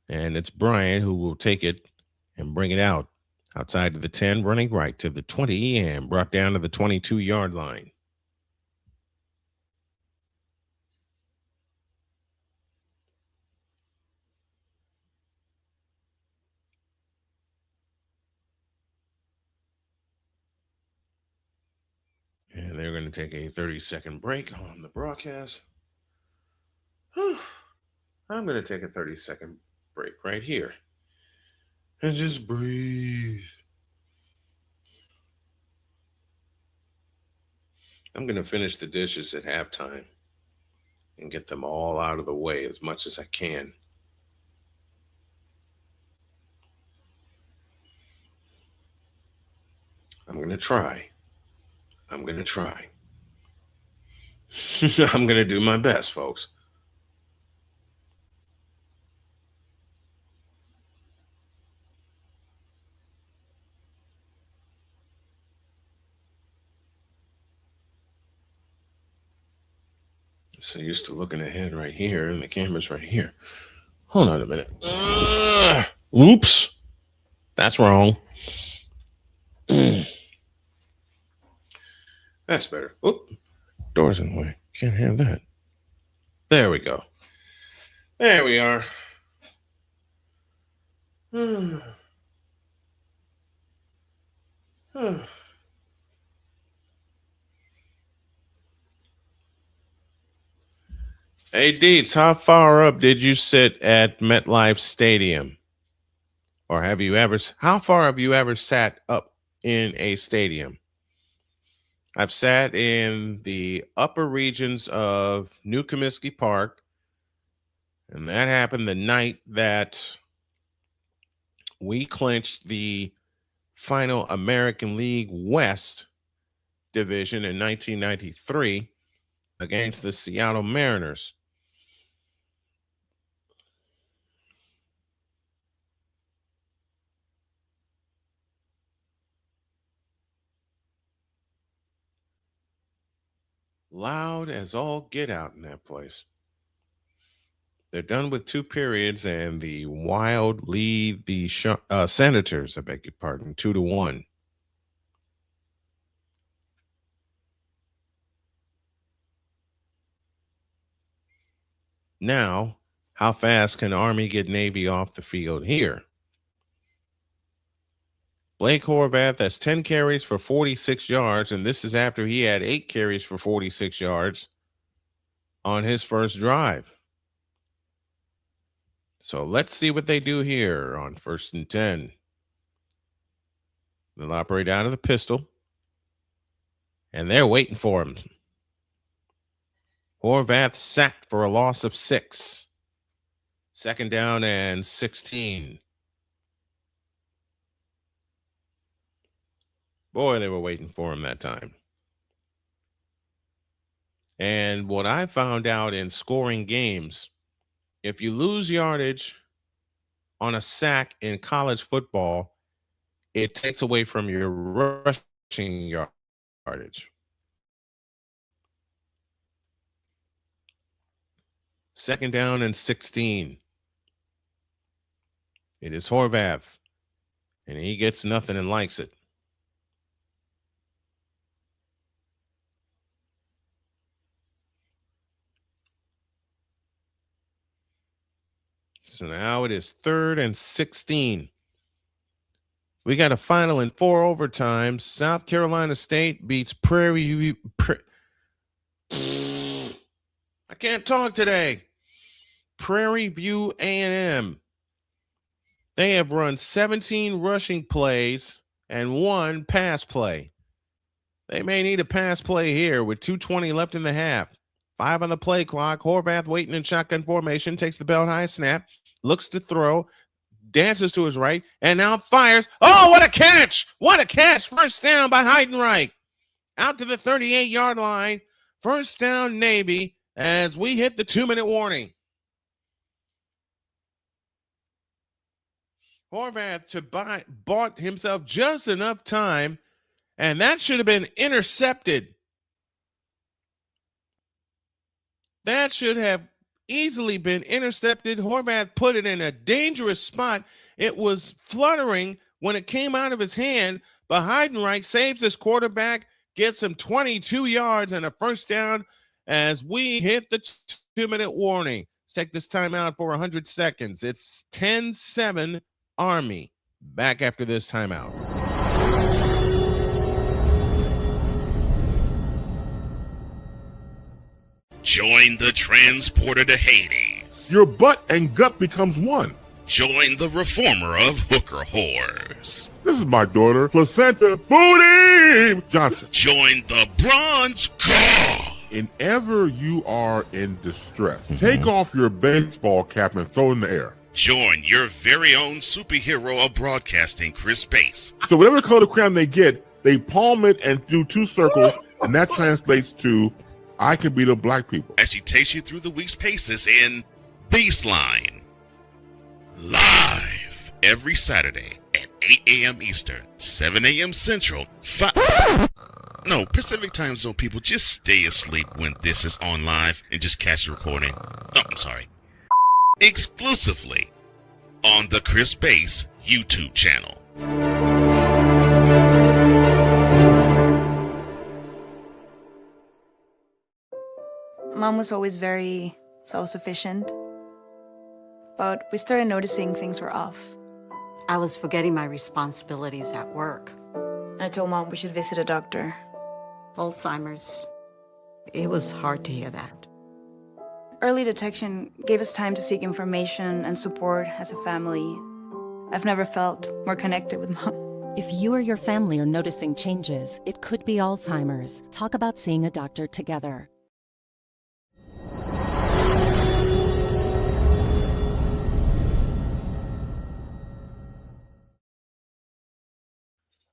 A: And it's Bryant who will take it and bring it out. Outside to the 10, running right to the 20, and brought down to the 22-yard line. And they're going to take a 30-second break on the broadcast. I'm going to take a 30-second break right here. And just breathe. I'm going to finish the dishes at halftime and get them all out of the way as much as I can. I'm going to try. I'm going to do my best, folks. So used to looking ahead right here, and the camera's right here. Hold on a minute. Oops. That's wrong. That's better. Oop. Door's in the way. Can't have that. There we go. There we are. Hey, Deets, how far up did you sit at MetLife Stadium? Or how far have you ever sat up in a stadium? I've sat in the upper regions of New Comiskey Park, and that happened the night that we clinched the final American League West division in 1993 against the Seattle Mariners. Loud as all get out in that place. They're done with 2 periods, and the Wild lead the Senators, I beg your pardon, 2-1. Now, how fast can Army get Navy off the field here? Blake Horvath has 10 carries for 46 yards, and this is after he had 8 carries for 46 yards on his first drive. So let's see what they do here on 1st and 10. They'll operate out of the pistol, and they're waiting for him. Horvath sacked for a loss of 6. 2nd down and 16. Boy, they were waiting for him that time. And what I found out in scoring games, if you lose yardage on a sack in college football, it takes away from your rushing yardage. 2nd down and 16. It is Horvath, and he gets nothing and likes it. So now it is 3rd and 16. We got a final in 4 overtimes. South Carolina State beats Prairie View. I can't talk today. Prairie View A&M. They have run 17 rushing plays and 1 pass play. They may need a pass play here with 2:20 left in the half. 5 on the play clock. Horvath waiting in shotgun formation, takes the belt high snap, looks to throw, dances to his right, and now fires. Oh, what a catch! What a catch! First down by Heidenreich. Out to the 38-yard line. First down, Navy, as we hit the 2-minute warning. Horvath bought himself just enough time, and that should have been intercepted. That should have easily been intercepted. Horvath put it in a dangerous spot. It was fluttering when it came out of his hand, but Heidenreich saves his quarterback, gets him 22 yards and a first down as we hit the 2-minute warning. Let's take this timeout for 100 seconds. It's 10-7 Army. Back after this timeout.
E: Join the transporter to Hades.
H: Your butt and gut becomes one.
E: Join the reformer of hooker whores.
H: This is my daughter, Placenta Booty Johnson.
E: Join the bronze car.
H: Whenever you are in distress, take off your baseball cap and throw it in the air.
E: Join your very own superhero of broadcasting, Chris Bass.
H: So whatever color crayon they get, they palm it and do 2 circles, and that translates to I can beat up black people.
E: As she takes you through the week's paces in Baseline. Live every Saturday at 8 a.m. Eastern, 7 a.m. Central, Pacific time zone people, just stay asleep when this is on live and just catch the recording. Oh, I'm sorry. Exclusively on the Chris Bass YouTube channel.
B: Mom was always very self-sufficient, but we started noticing things were off.
C: I was forgetting my responsibilities at work.
B: I told Mom we should visit a doctor.
C: Alzheimer's. It was hard to hear that.
B: Early detection gave us time to seek information and support as a family. I've never felt more connected with Mom.
D: If you or your family are noticing changes, it could be Alzheimer's. Talk about seeing a doctor together.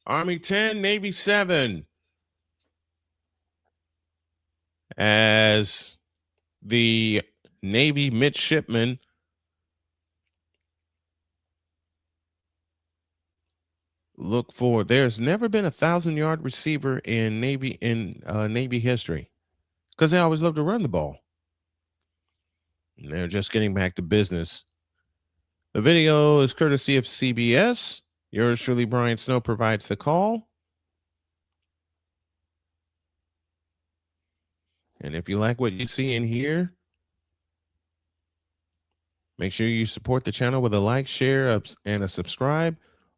A: Army 10, Navy 7. As the Navy midshipmen look for, there's never been a 1,000-yard receiver in Navy history because they always love to run the ball. And they're just getting back to business. The video is courtesy of CBS. Yours truly, Brian Snow, provides the call. And if you like what you see in here, Make sure you support the channel with a like, share, and a subscribe.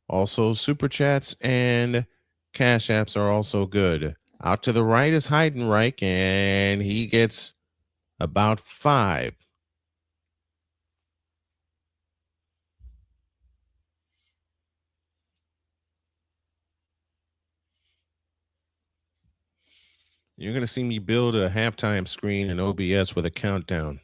A: Also, super chats and cash apps are also good. Out to the right is Heidenreich, and he gets about 5. You're going to see me build a halftime screen in OBS with a countdown.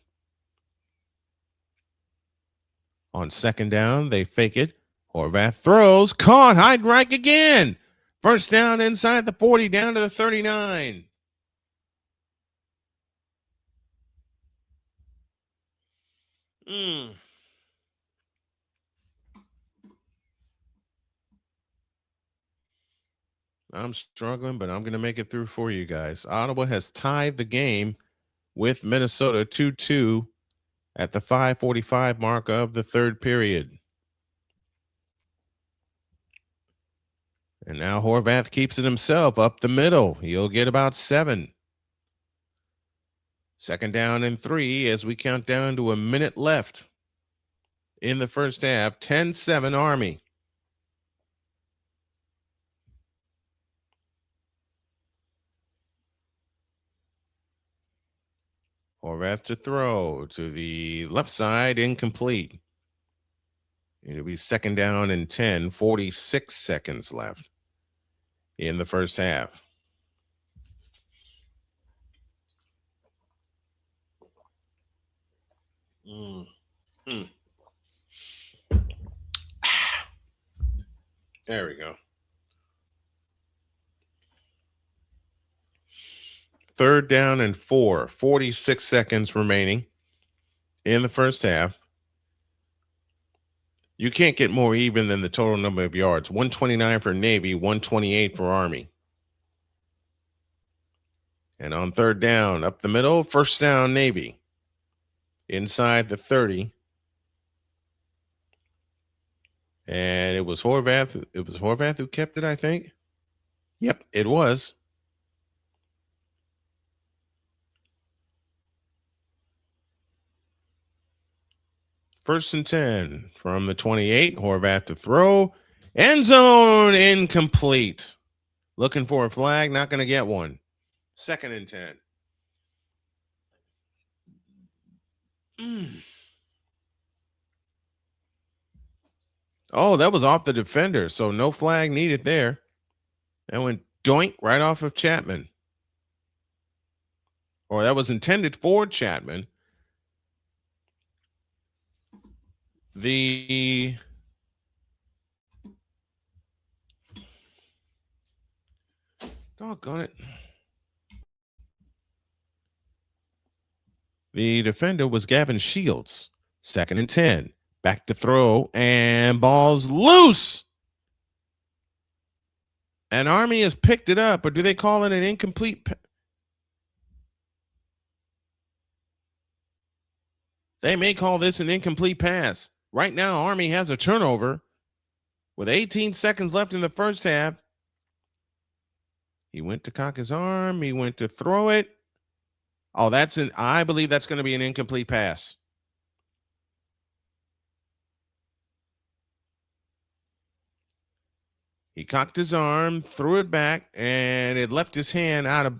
A: On second down, they fake it. Horvath throws. Caught. Heidenreich again. First down inside the 40, down to the 39. I'm struggling, but I'm going to make it through for you guys. Ottawa has tied the game with Minnesota 2-2 at the 5:45 mark of the third period. And now Horvath keeps it himself up the middle. He'll get about 7. Second down and 3 as we count down to a minute left in the first half. 10-7 Army. Horvath to throw to the left side, incomplete. It'll be second down and 10, 46 seconds left in the first half. There we go. Third down and 4, 46 seconds remaining in the first half. You can't get more even than the total number of yards. 129 for Navy, 128 for Army. And on third down, up the middle, first down Navy. Inside the 30. And it was Horvath. It was Horvath who kept it, I think. Yep, it was. First and 10 from the 28. Horvath to throw. End zone incomplete. Looking for a flag. Not going to get one. Second and 10. Oh, that was off the defender. So no flag needed there. That went doink right off of Chapman. Or that was intended for Chapman. Doggone it. The defender was Gavin Shields. Second and 10. Back to throw, and ball's loose. And Army has picked it up, or do they call it an incomplete? They may call this an incomplete pass. Right now, Army has a turnover with 18 seconds left in the first half. He went to cock his arm. He went to throw it. Oh, I believe that's going to be an incomplete pass. He cocked his arm, threw it back, and it left his hand out of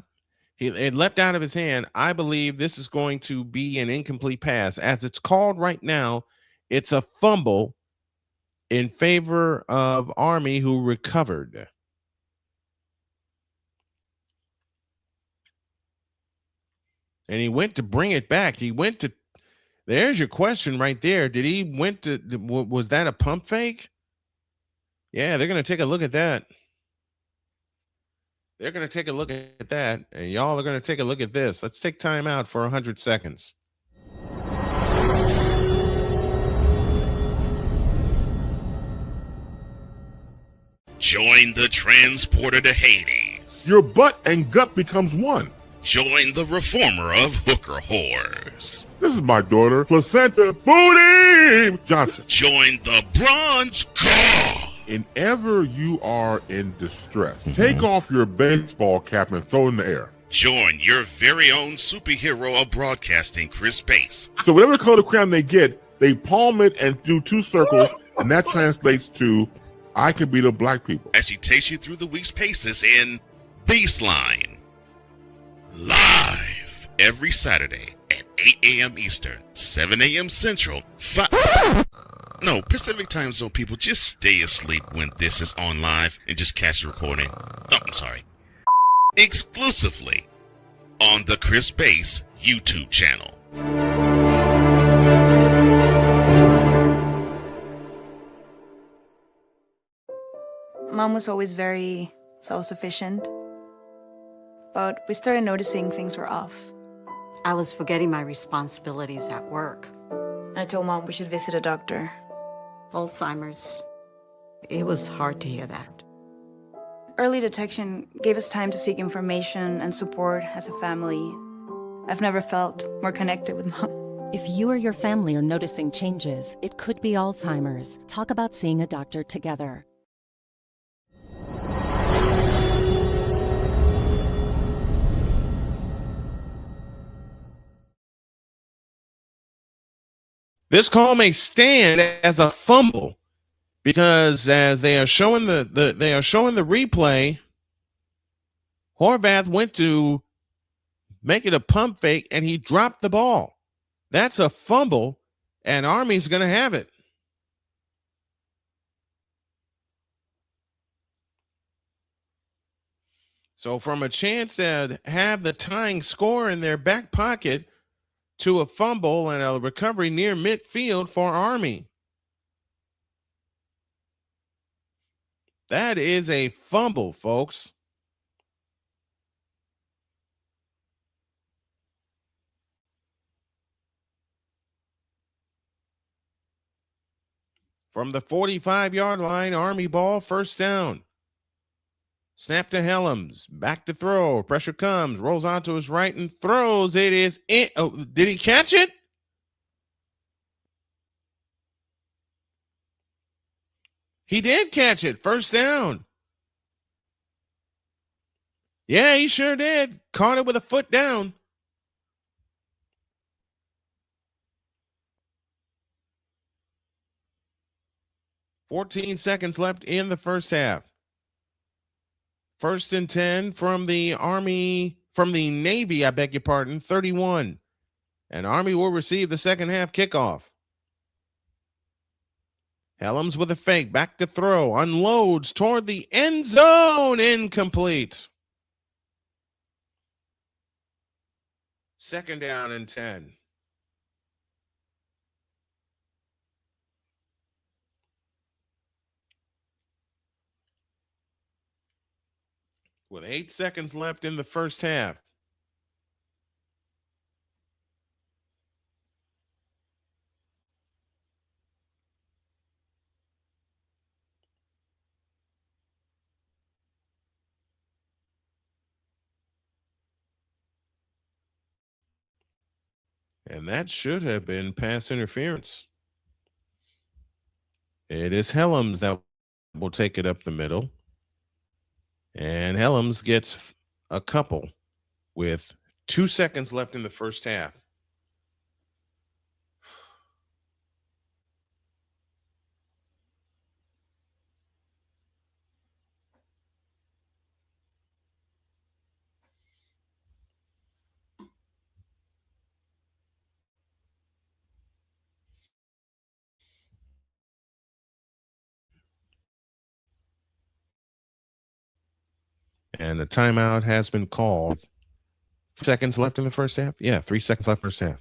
A: his hand. I believe this is going to be an incomplete pass. As it's called right now, it's a fumble in favor of Army, who recovered. And he went to bring it back. There's your question right there. Was that a pump fake? Yeah, they're going to take a look at that. They're going to take a look at that, and y'all are going to take a look at this. Let's take time out for 100 seconds.
E: Join the transporter to Hades.
H: Your butt and gut becomes one.
E: Join the reformer of hooker whores.
H: This is my daughter, Placenta Booty Johnson.
E: Join the bronze car.
H: Whenever you are in distress, take off your baseball cap and throw it in the air.
E: Join your very own superhero of broadcasting, Chris Bass.
H: So whatever color crayon they get, they palm it and do two circles, and that translates to I can beat up black people.
E: As she takes you through the week's paces in Baseline. Live every Saturday at 8 a.m. Eastern, 7 a.m. Central, Pacific Time Zone people, just stay asleep when this is on live and just catch the recording. Oh, I'm sorry. Exclusively on the Chris Base YouTube channel.
B: Mom was always very self-sufficient, but we started noticing things were off.
C: I was forgetting my responsibilities at work.
B: I told Mom we should visit a doctor.
C: Alzheimer's. It was hard to hear that.
B: Early detection gave us time to seek information and support as a family. I've never felt more connected with Mom.
D: If you or your family are noticing changes, it could be Alzheimer's. Talk about seeing a doctor together.
A: This call may stand as a fumble because as they are showing the replay, Horvath went to make it a pump fake and he dropped the ball. That's a fumble, and Army's going to have it. So from a chance to have the tying score in their back pocket to a fumble and a recovery near midfield for Army. That is a fumble, folks. From the 45-yard line, Army ball, first down. Snap to Helms, back to throw. Pressure comes, rolls onto his right and throws. It is in. Oh, did he catch it? He did catch it. First down. Yeah, he sure did. Caught it with a foot down. $14 seconds left in the first half. First and 10 from the Navy, I beg your pardon, 31. And Army will receive the second half kickoff. Helms with a fake, back to throw, unloads toward the end zone, incomplete. Second down and 10. With 8 seconds left in the first half. And that should have been pass interference. It is Helms that will take it up the middle. And Helms gets a couple with 2 seconds left in the first half. And the timeout has been called. 3 seconds left in the first half? Yeah, 3 seconds left in the first half.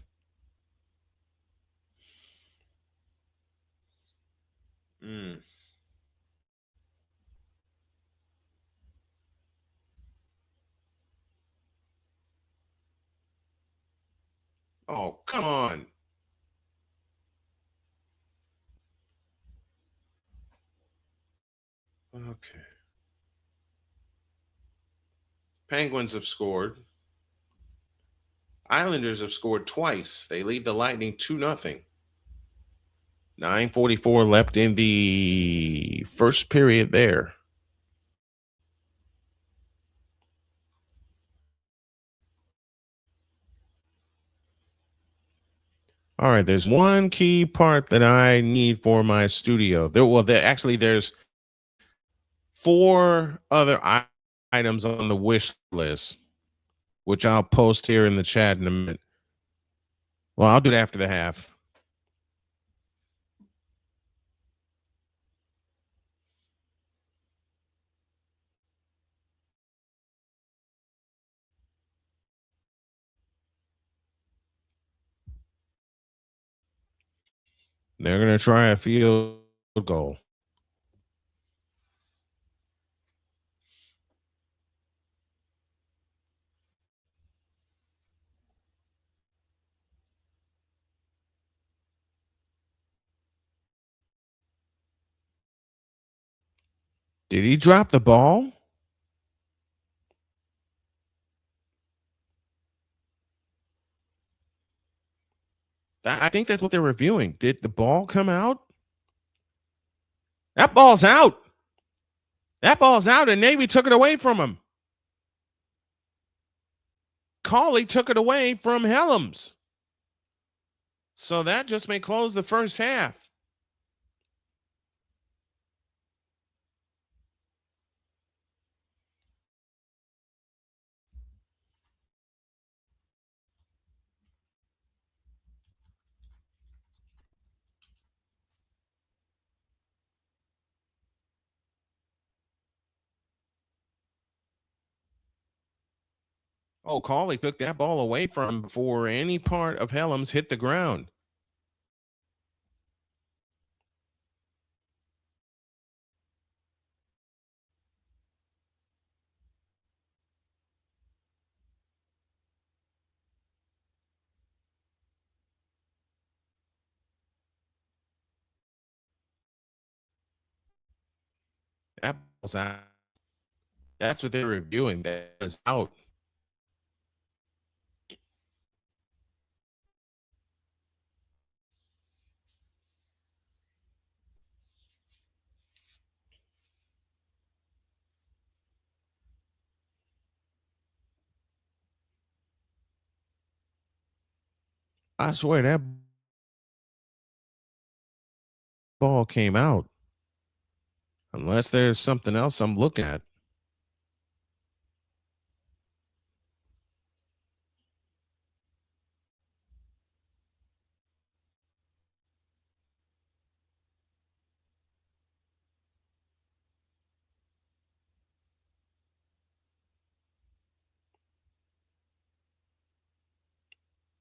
A: Oh, come on. Okay. Penguins have scored. Islanders have scored twice. They lead the Lightning 2-0. 9:44 left in the first period there. All right, there's one key part that I need for my studio. There's 4 other items on the wish list, which I'll post here in the chat in a minute. Well, I'll do it after the half. They're going to try a field goal. Did he drop the ball? I think that's what they're reviewing. Did the ball come out? That ball's out. That ball's out, and Navy took it away from him. Cauley took it away from Helms. So that just may close the first half. Oh, Cauley took that ball away from him before any part of Helms hit the ground. That ball's out. That's what they're reviewing. That is out. I swear that ball came out. Unless there's something else I'm looking at.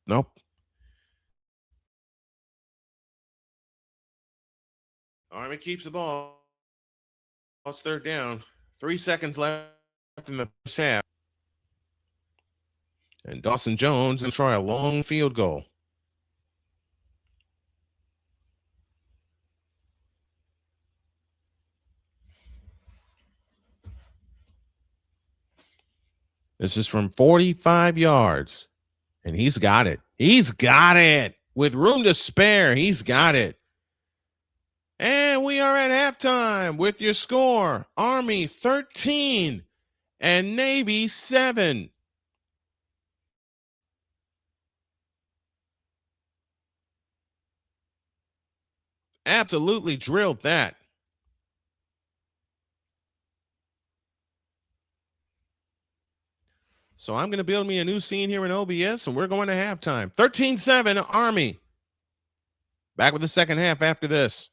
A: Nope. Army keeps the ball. It's 3rd down. 3 seconds left in the first half. And Dawson Jones will try a long field goal. This is from 45 yards. And he's got it. He's got it. With room to spare, he's got it. And we are at halftime with your score. Army 13 and Navy 7. Absolutely drilled that. So I'm going to build me a new scene here in OBS, and we're going to halftime. 13-7 Army. Back with the second half after this.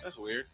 A: That's weird.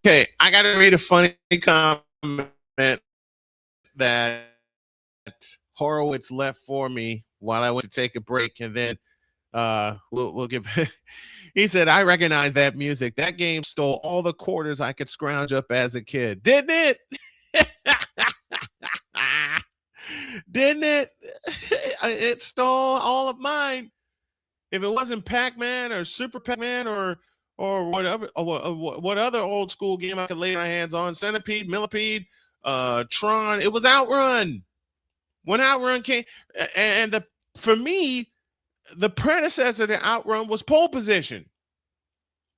A: Okay, I got to read a funny comment that Horowitz left for me while I went to take a break, and then we'll give. He said, "I recognize that music. That game stole all the quarters I could scrounge up as a kid, didn't it? Didn't it? It stole all of mine. If it wasn't Pac-Man or Super Pac-Man or whatever, what other old school game I could lay my hands on, Centipede, Millipede, Tron, it was Outrun. When Outrun came, and for me, the predecessor to Outrun was Pole Position.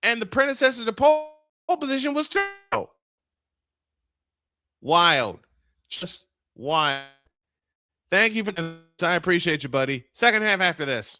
A: And the predecessor to Pole Position was Turbo. Wild. Just wild. Thank you for this. I appreciate you, buddy. Second half after this.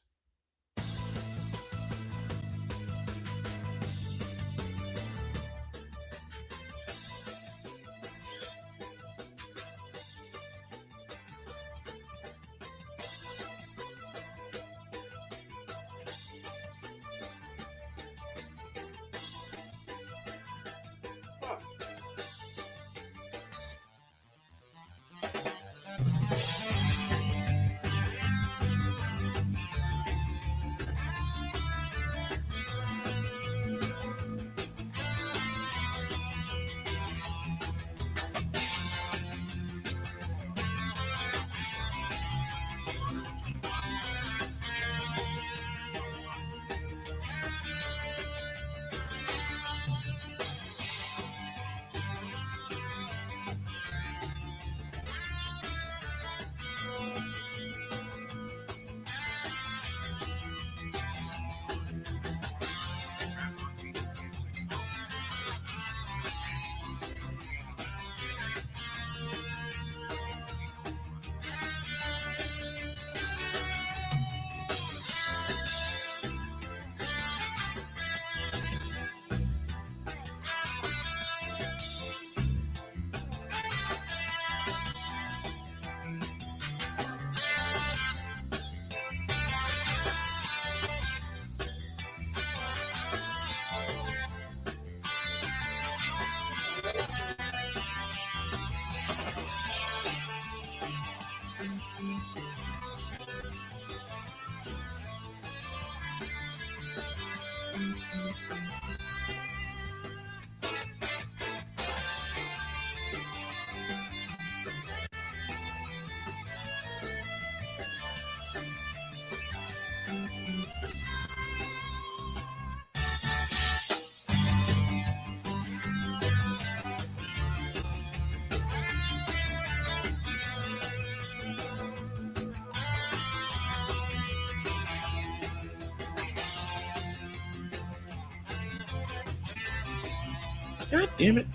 A: God damn it.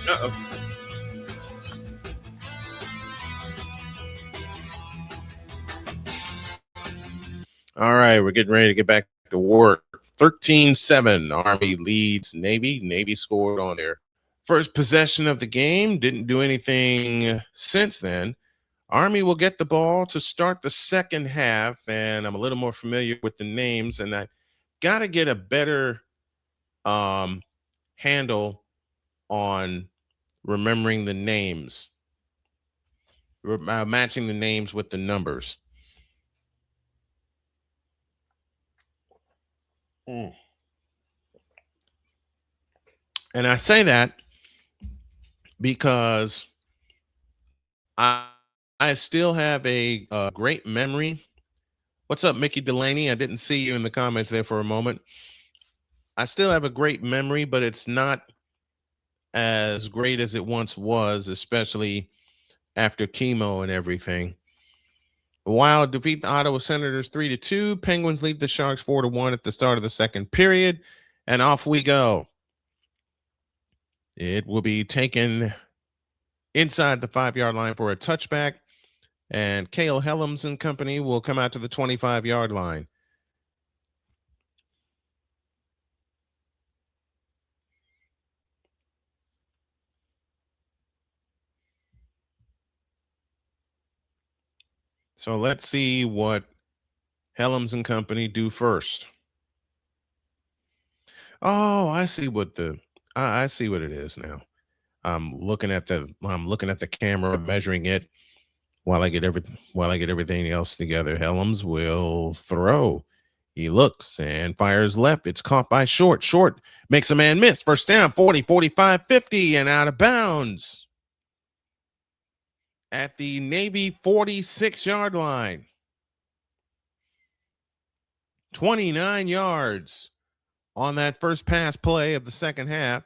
A: Uh-oh. All right, we're getting ready to get back to work. 13-7, Army leads Navy. Navy scored on their first possession of the game. Didn't do anything since then. Army will get the ball to start the second half, and I'm a little more familiar with the names, and I got to get a better handle on remembering the names, matching the names with the numbers. And I say that because I still have a great memory. What's up, Mickey Delaney? I didn't see you in the comments there for a moment. I still have a great memory, but it's not as great as it once was, especially after chemo and everything. Wild defeat the Ottawa Senators 3-2. Penguins lead the Sharks 4-1 at the start of the second period, and off we go. It will be taken inside the 5-yard line for a touchback, and Cale Helms and company will come out to the 25-yard line. So let's see what Helms and company do first. Oh, I see what I see what it is now. I'm looking at the camera, measuring it while I get everything else together. Helms will throw. He looks and fires left. It's caught by Short. Short makes a man miss. First down, 40, 45, 50, and out of bounds at the Navy 46-yard line. 29 yards on that first pass play of the second half,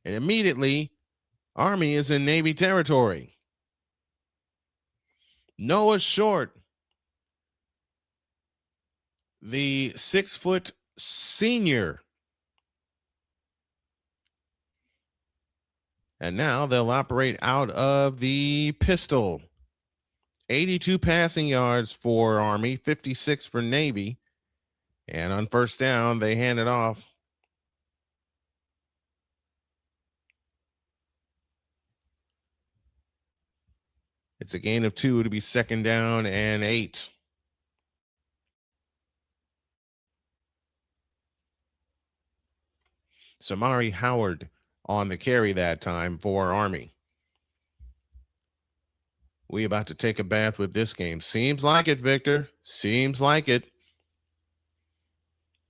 A: and immediately Army is in Navy territory. Noah Short, the 6-foot senior. And now they'll operate out of the pistol. 82 passing yards for Army, 56 for Navy. And on first down, they hand it off. It's a gain of 2 to be second down and 8. Samari Howard on the carry that time for Army. We about to take a bath with this game. Seems like it, Victor. Seems like it.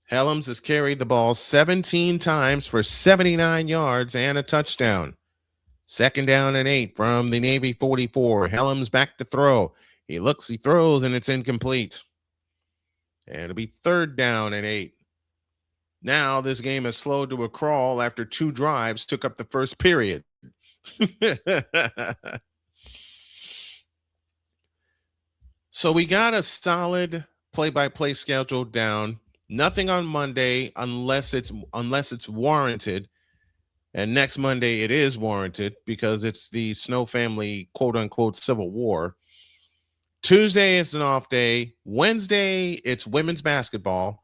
A: Helms has carried the ball 17 times for 79 yards and a touchdown. Second down and 8 from the Navy 44. Helms back to throw. He looks, he throws, and it's incomplete. And it'll be third down and 8. Now this game has slowed to a crawl after 2 drives took up the first period. So we got a solid play-by-play schedule down. Nothing on Monday unless it's warranted. And next Monday it is warranted because it's the Snow family quote-unquote civil war. Tuesday is an off day. Wednesday it's women's basketball.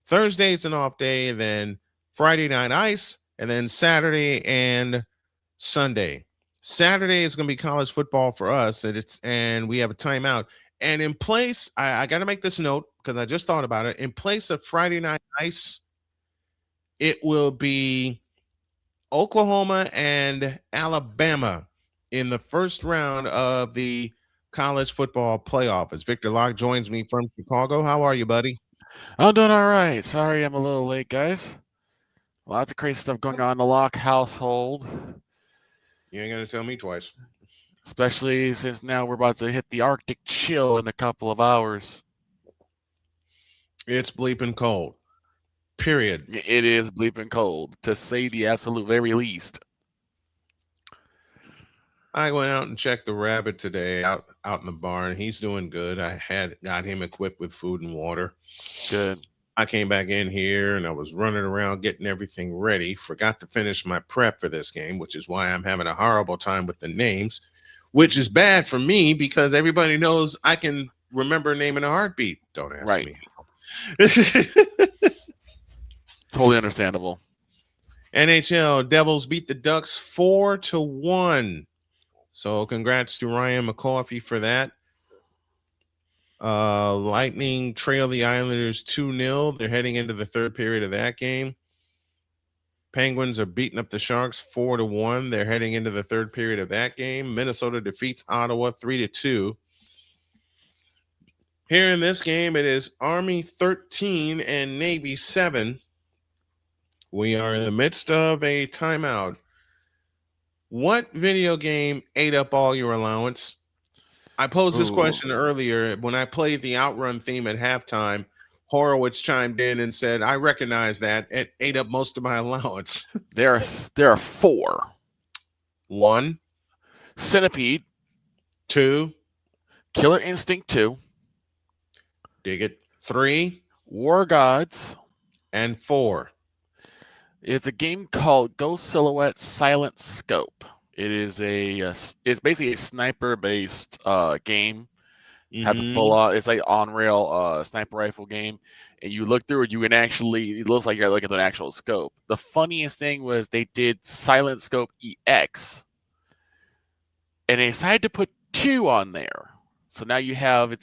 A: Thursday it's an off day, and then Friday night ice, and then Saturday and Sunday. Saturday is going to be college football for us, and we have a timeout. And in place, I got to make this note because I just thought about it. In place of Friday night ice, it will be Oklahoma and Alabama in the first round of the college football playoff. As Victor Locke joins me from Chicago. How are you, buddy?
J: I'm doing all right. Sorry I'm a little late, guys. Lots of crazy stuff going on in the Locke household.
A: You ain't going to tell me twice.
J: Especially since now we're about to hit the Arctic chill in a couple of hours.
A: It's bleeping cold. Period.
J: It is bleeping cold, to say the absolute very least.
A: I went out and checked the rabbit today out in the barn. He's doing good. I got him equipped with food and water.
J: Good.
A: I came back in here and I was running around getting everything ready. Forgot to finish my prep for this game, which is why I'm having a horrible time with the names, which is bad for me because everybody knows I can remember a name in a heartbeat. Don't ask me.
J: Totally understandable.
A: NHL Devils beat the Ducks 4-1. So congrats to Ryan McCauley for that. Lightning trail the Islanders 2-0. They're heading into the third period of that game. Penguins are beating up the Sharks 4-1. They're heading into the third period of that game. Minnesota defeats Ottawa 3-2. Here in this game, it is Army 13 and Navy 7. We are in the midst of a timeout. What video game ate up all your allowance? I posed this question earlier when I played the Outrun theme at halftime. Horowitz chimed in and said, I recognize that. It ate up most of my allowance.
J: There are 4.
A: 1.
J: Centipede.
A: 2.
J: Killer Instinct 2.
A: Dig it. 3.
J: War Gods.
A: And 4.
J: It's a game called Ghost Silhouette Silent Scope. It is it's basically a sniper-based game. Have the full on. It's like on-rail sniper rifle game, and you look through it. You can actually. It looks like you're looking at an actual scope. The funniest thing was they did Silent Scope EX, and they decided to put 2 on there. So now you have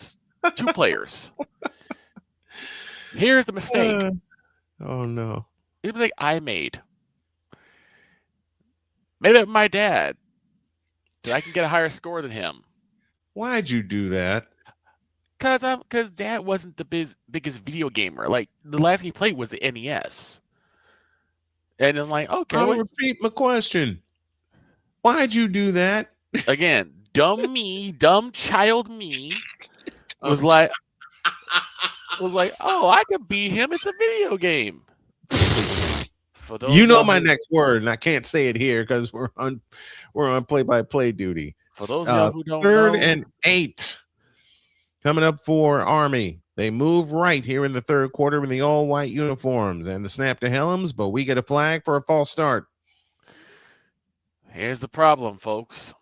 J: 2 players. Here's the mistake.
A: Oh no!
J: It was like I made it my dad, so I can get a higher score than him.
A: Why'd you do that?
J: Because Dad wasn't the biggest video gamer. Like the last game he played was the NES, and I'm like, okay.
A: I'll repeat my question. Why'd you do that?
J: Again, dumb child me was like, oh, I could beat him. It's a video game. For those
A: you know my next word, and I can't say it here because we're on play-by-play duty.
J: For those of y'all who don't
A: third
J: know,
A: and 8 coming up for Army. They move right here in the third quarter in the all-white uniforms and the snap to Helms, but we get a flag for a false start.
J: Here's the problem, folks.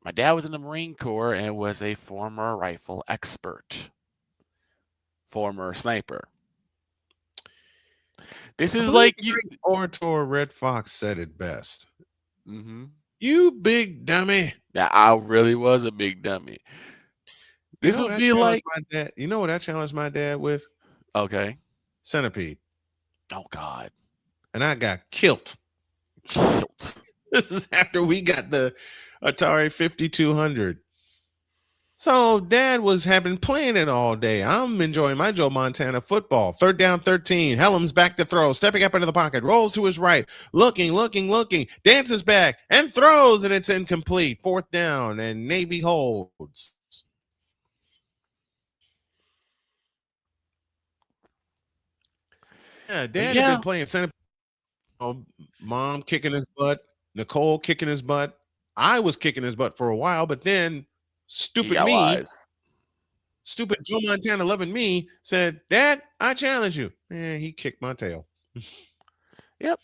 J: My dad was in the Marine Corps and was a former rifle expert, former sniper. This is like you.
A: Orator Red Fox said it best.
J: Mm-hmm.
A: You big dummy.
J: Yeah, I really was a big dummy. This would be like
A: my dad. You know what I challenged my dad with?
J: Okay.
A: Centipede.
J: Oh God.
A: And I got killed. This is after we got the Atari 5200. So Dad had been playing it all day. I'm enjoying my Joe Montana football. 3rd down 13. Helms back to throw. Stepping up into the pocket. Rolls to his right. Looking. Dances back and throws, and it's incomplete. 4th down, and Navy holds. Yeah, Dad had been playing center. Mom kicking his butt. Nicole kicking his butt. I was kicking his butt for a while, but then stupid Joe Montana loving me said, Dad, I challenge you. And he kicked my tail.
J: Yep.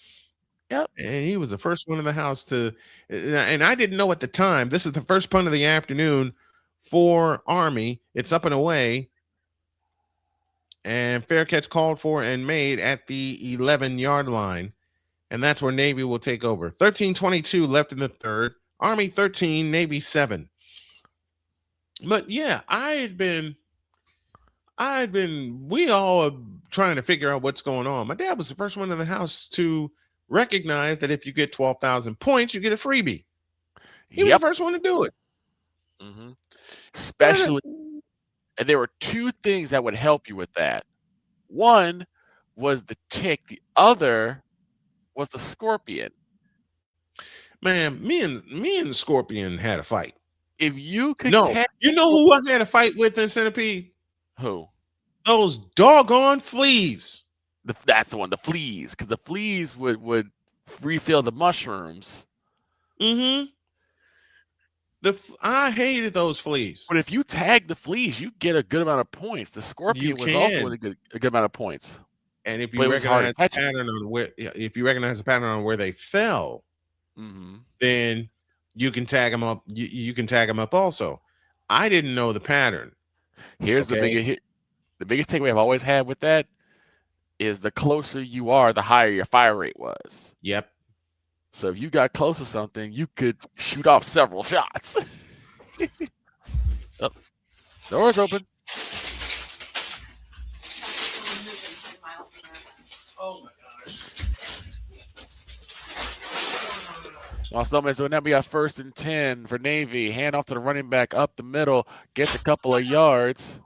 A: And he was the first one in the house to, and I didn't know at the time, this is the first punt of the afternoon for Army. It's up and away. And fair catch called for and made at the 11-yard line. And that's where Navy will take over. 13:22 left in the third. Army 13, Navy 7. But yeah, we all are trying to figure out what's going on. My dad was the first one in the house to recognize that if you get 12,000 points, you get a freebie. He was the first one to do it.
J: Mm-hmm. Especially, and there were 2 things that would help you with that. One was the tick. The other was the scorpion.
A: Man, me and the scorpion had a fight.
J: If you could,
A: you know who I had a fight with in Centipede?
J: Who?
A: Those doggone fleas.
J: That's the one, the fleas, because the fleas would refill the mushrooms.
A: Mm-hmm. I hated those fleas.
J: But if you tag the fleas, you get a good amount of points. The scorpion was also a good amount of points.
A: And if
J: But
A: you
J: it was hard to
A: recognize the
J: catch 'em.
A: pattern on where, if you recognize the pattern on where they fell, then you can tag them up. You can tag them up also. I didn't know the pattern.
J: Here's the biggest takeaway I've always had with that is the closer you are, the higher your fire rate was.
A: Yep.
J: So if you got close to something, you could shoot off several shots. Oh, door's open.
A: Oh my gosh.
J: While Snowman's doing that, we got 1st and 10 for Navy. Hand off to the running back up the middle, gets a couple of yards.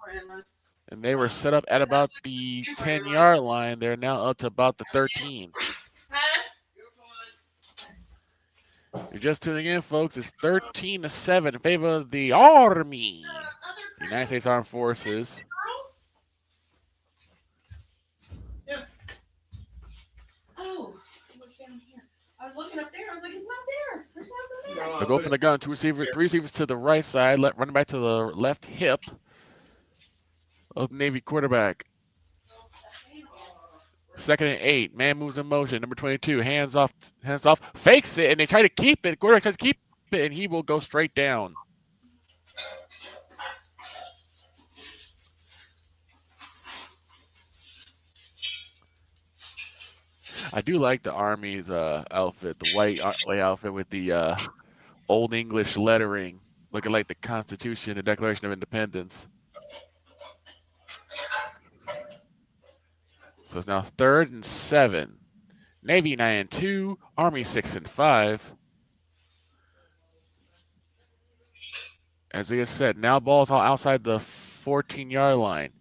J: And they were set up at about the 10-yard line. They're now up to about the 13. You're just tuning in, folks. It's 13-7 in favor of the Army, the United States Armed Forces.
K: Yeah. Oh, it was down here. I was looking up there. I was like, it's not there. There's nothing there.
J: They'll go from the gun. 3 receivers to the right side. Running back to the left hip of Navy quarterback. 2nd and 8. Man moves in motion. Number 22. Hands off. Fakes it, and they try to keep it. Quarterback tries to keep it, and he will go straight down. I do like the Army's outfit, the white outfit with the Old English lettering, looking like the Constitution and Declaration of Independence. So it's now 3rd and 7. Navy 9-2, Army 6-5. As I said, now ball's all outside the 14-yard line.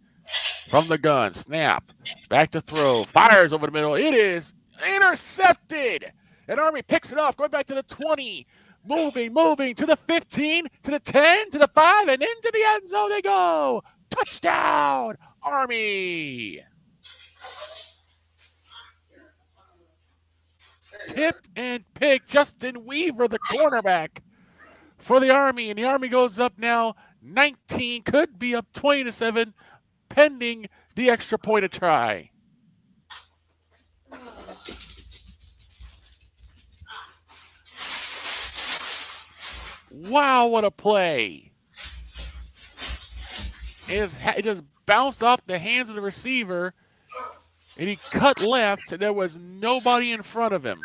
J: From the gun, snap, back to throw, fires over the middle. It is intercepted. And Army picks it off, going back to the 20, moving to the 15, to the 10, to the 5, and into the end zone they go. Touchdown, Army. Tipped and picked. Justin Weaver, the cornerback for the Army, and the Army goes up now 19, could be up 20-7, pending the extra point to try. Wow, what a play. It just bounced off the hands of the receiver, and he cut left, and there was nobody in front of him.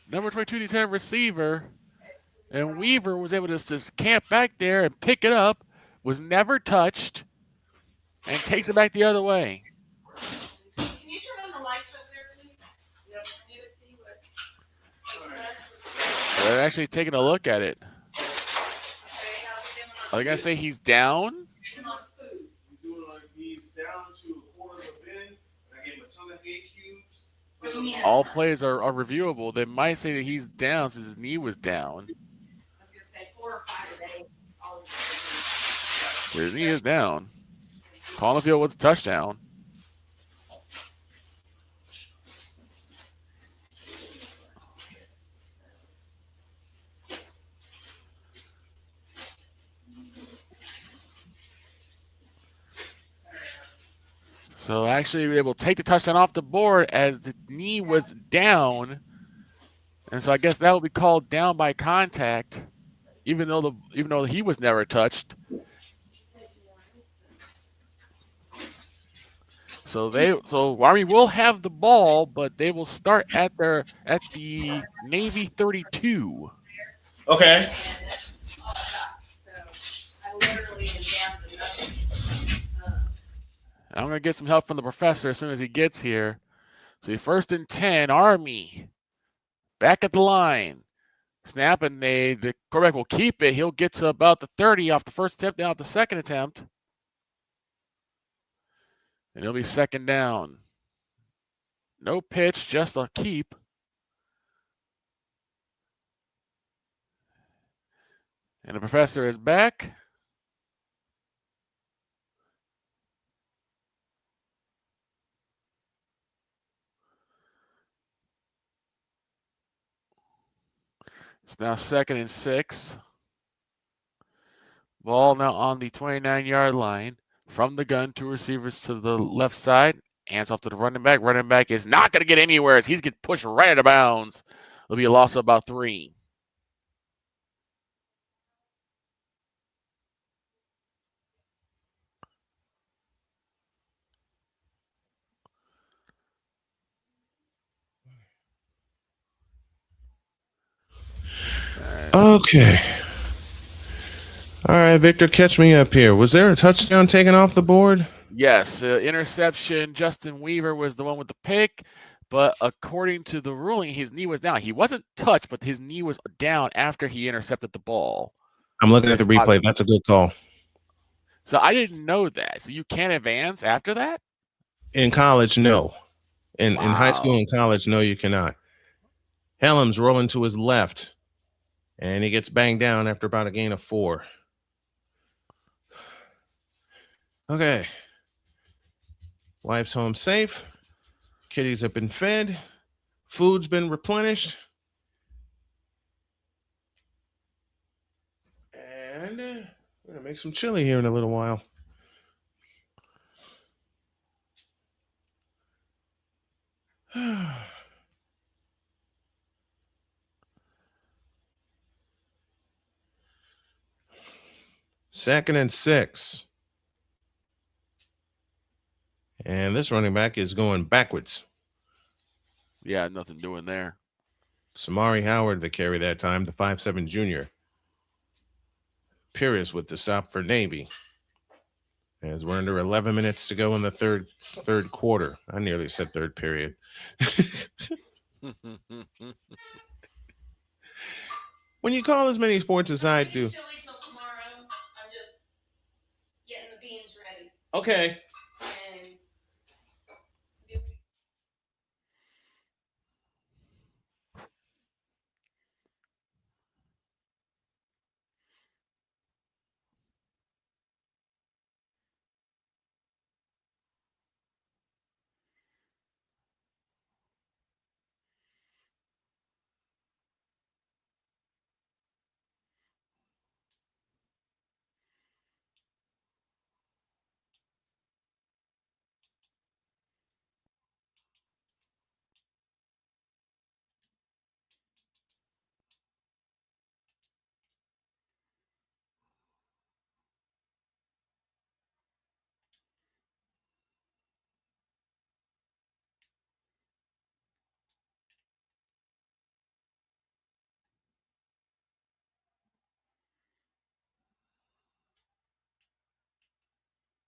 J: Number 22, the 10 receiver, and Weaver was able to just camp back there and pick it up, was never touched, and takes it back the other way.
K: Can you turn on the lights up there, please? Yep. I need to see what.
J: They're actually taking a look at it. Are they going to say he's down?
A: He's doing like he's down to a quarter of a bin. I gave him a ton of hay cubes.
J: All plays are reviewable. They might say that he's down since his knee was down.
K: I was going to say 4 or 5 a day.
J: His knee is down. Call the field was a touchdown. So actually, they will take the touchdown off the board as the knee was down, and so I guess that will be called down by contact, even though he was never touched. So Army will have the ball, but they will start at the Navy 32.
A: Okay.
J: I'm going to get some help from the professor as soon as he gets here. So 1st and 10, Army. Back at the line. Snap, and the quarterback will keep it. He'll get to about the 30 off the first attempt, down at the second attempt. And it'll be 2nd down. No pitch, just a keep. And the professor is back. It's now 2nd and 6. Ball now on the 29-yard line. From the gun, 2 receivers to the left side. Hands off to the running back. Running back is not going to get anywhere as he's getting pushed right out of bounds. It'll be a loss of about 3.
A: Okay. All right, Victor, catch me up here. Was there a touchdown taken off the board?
J: Yes, interception. Justin Weaver was the one with the pick, but according to the ruling, his knee was down. He wasn't touched, but his knee was down after he intercepted the ball.
A: I'm looking at the replay. That's a good call.
J: So I didn't know that. So you can't advance after that?
A: In college, no. In high school and college, no, you cannot. Helms rolling to his left, and he gets banged down after about a gain of 4. Okay. Wife's home safe. Kitties have been fed. Food's been replenished. And we're going to make some chili here in a little while. Second and 6. And this running back is going backwards.
J: Yeah, nothing doing there.
A: Samari Howard, the carry that time, the 5'7" junior. Purest with the stop for Navy. As we're under 11 minutes to go in the third quarter. I nearly said third period. When you call as many sports as I do.
K: Chili till tomorrow. I'm just getting the beans ready.
A: Okay.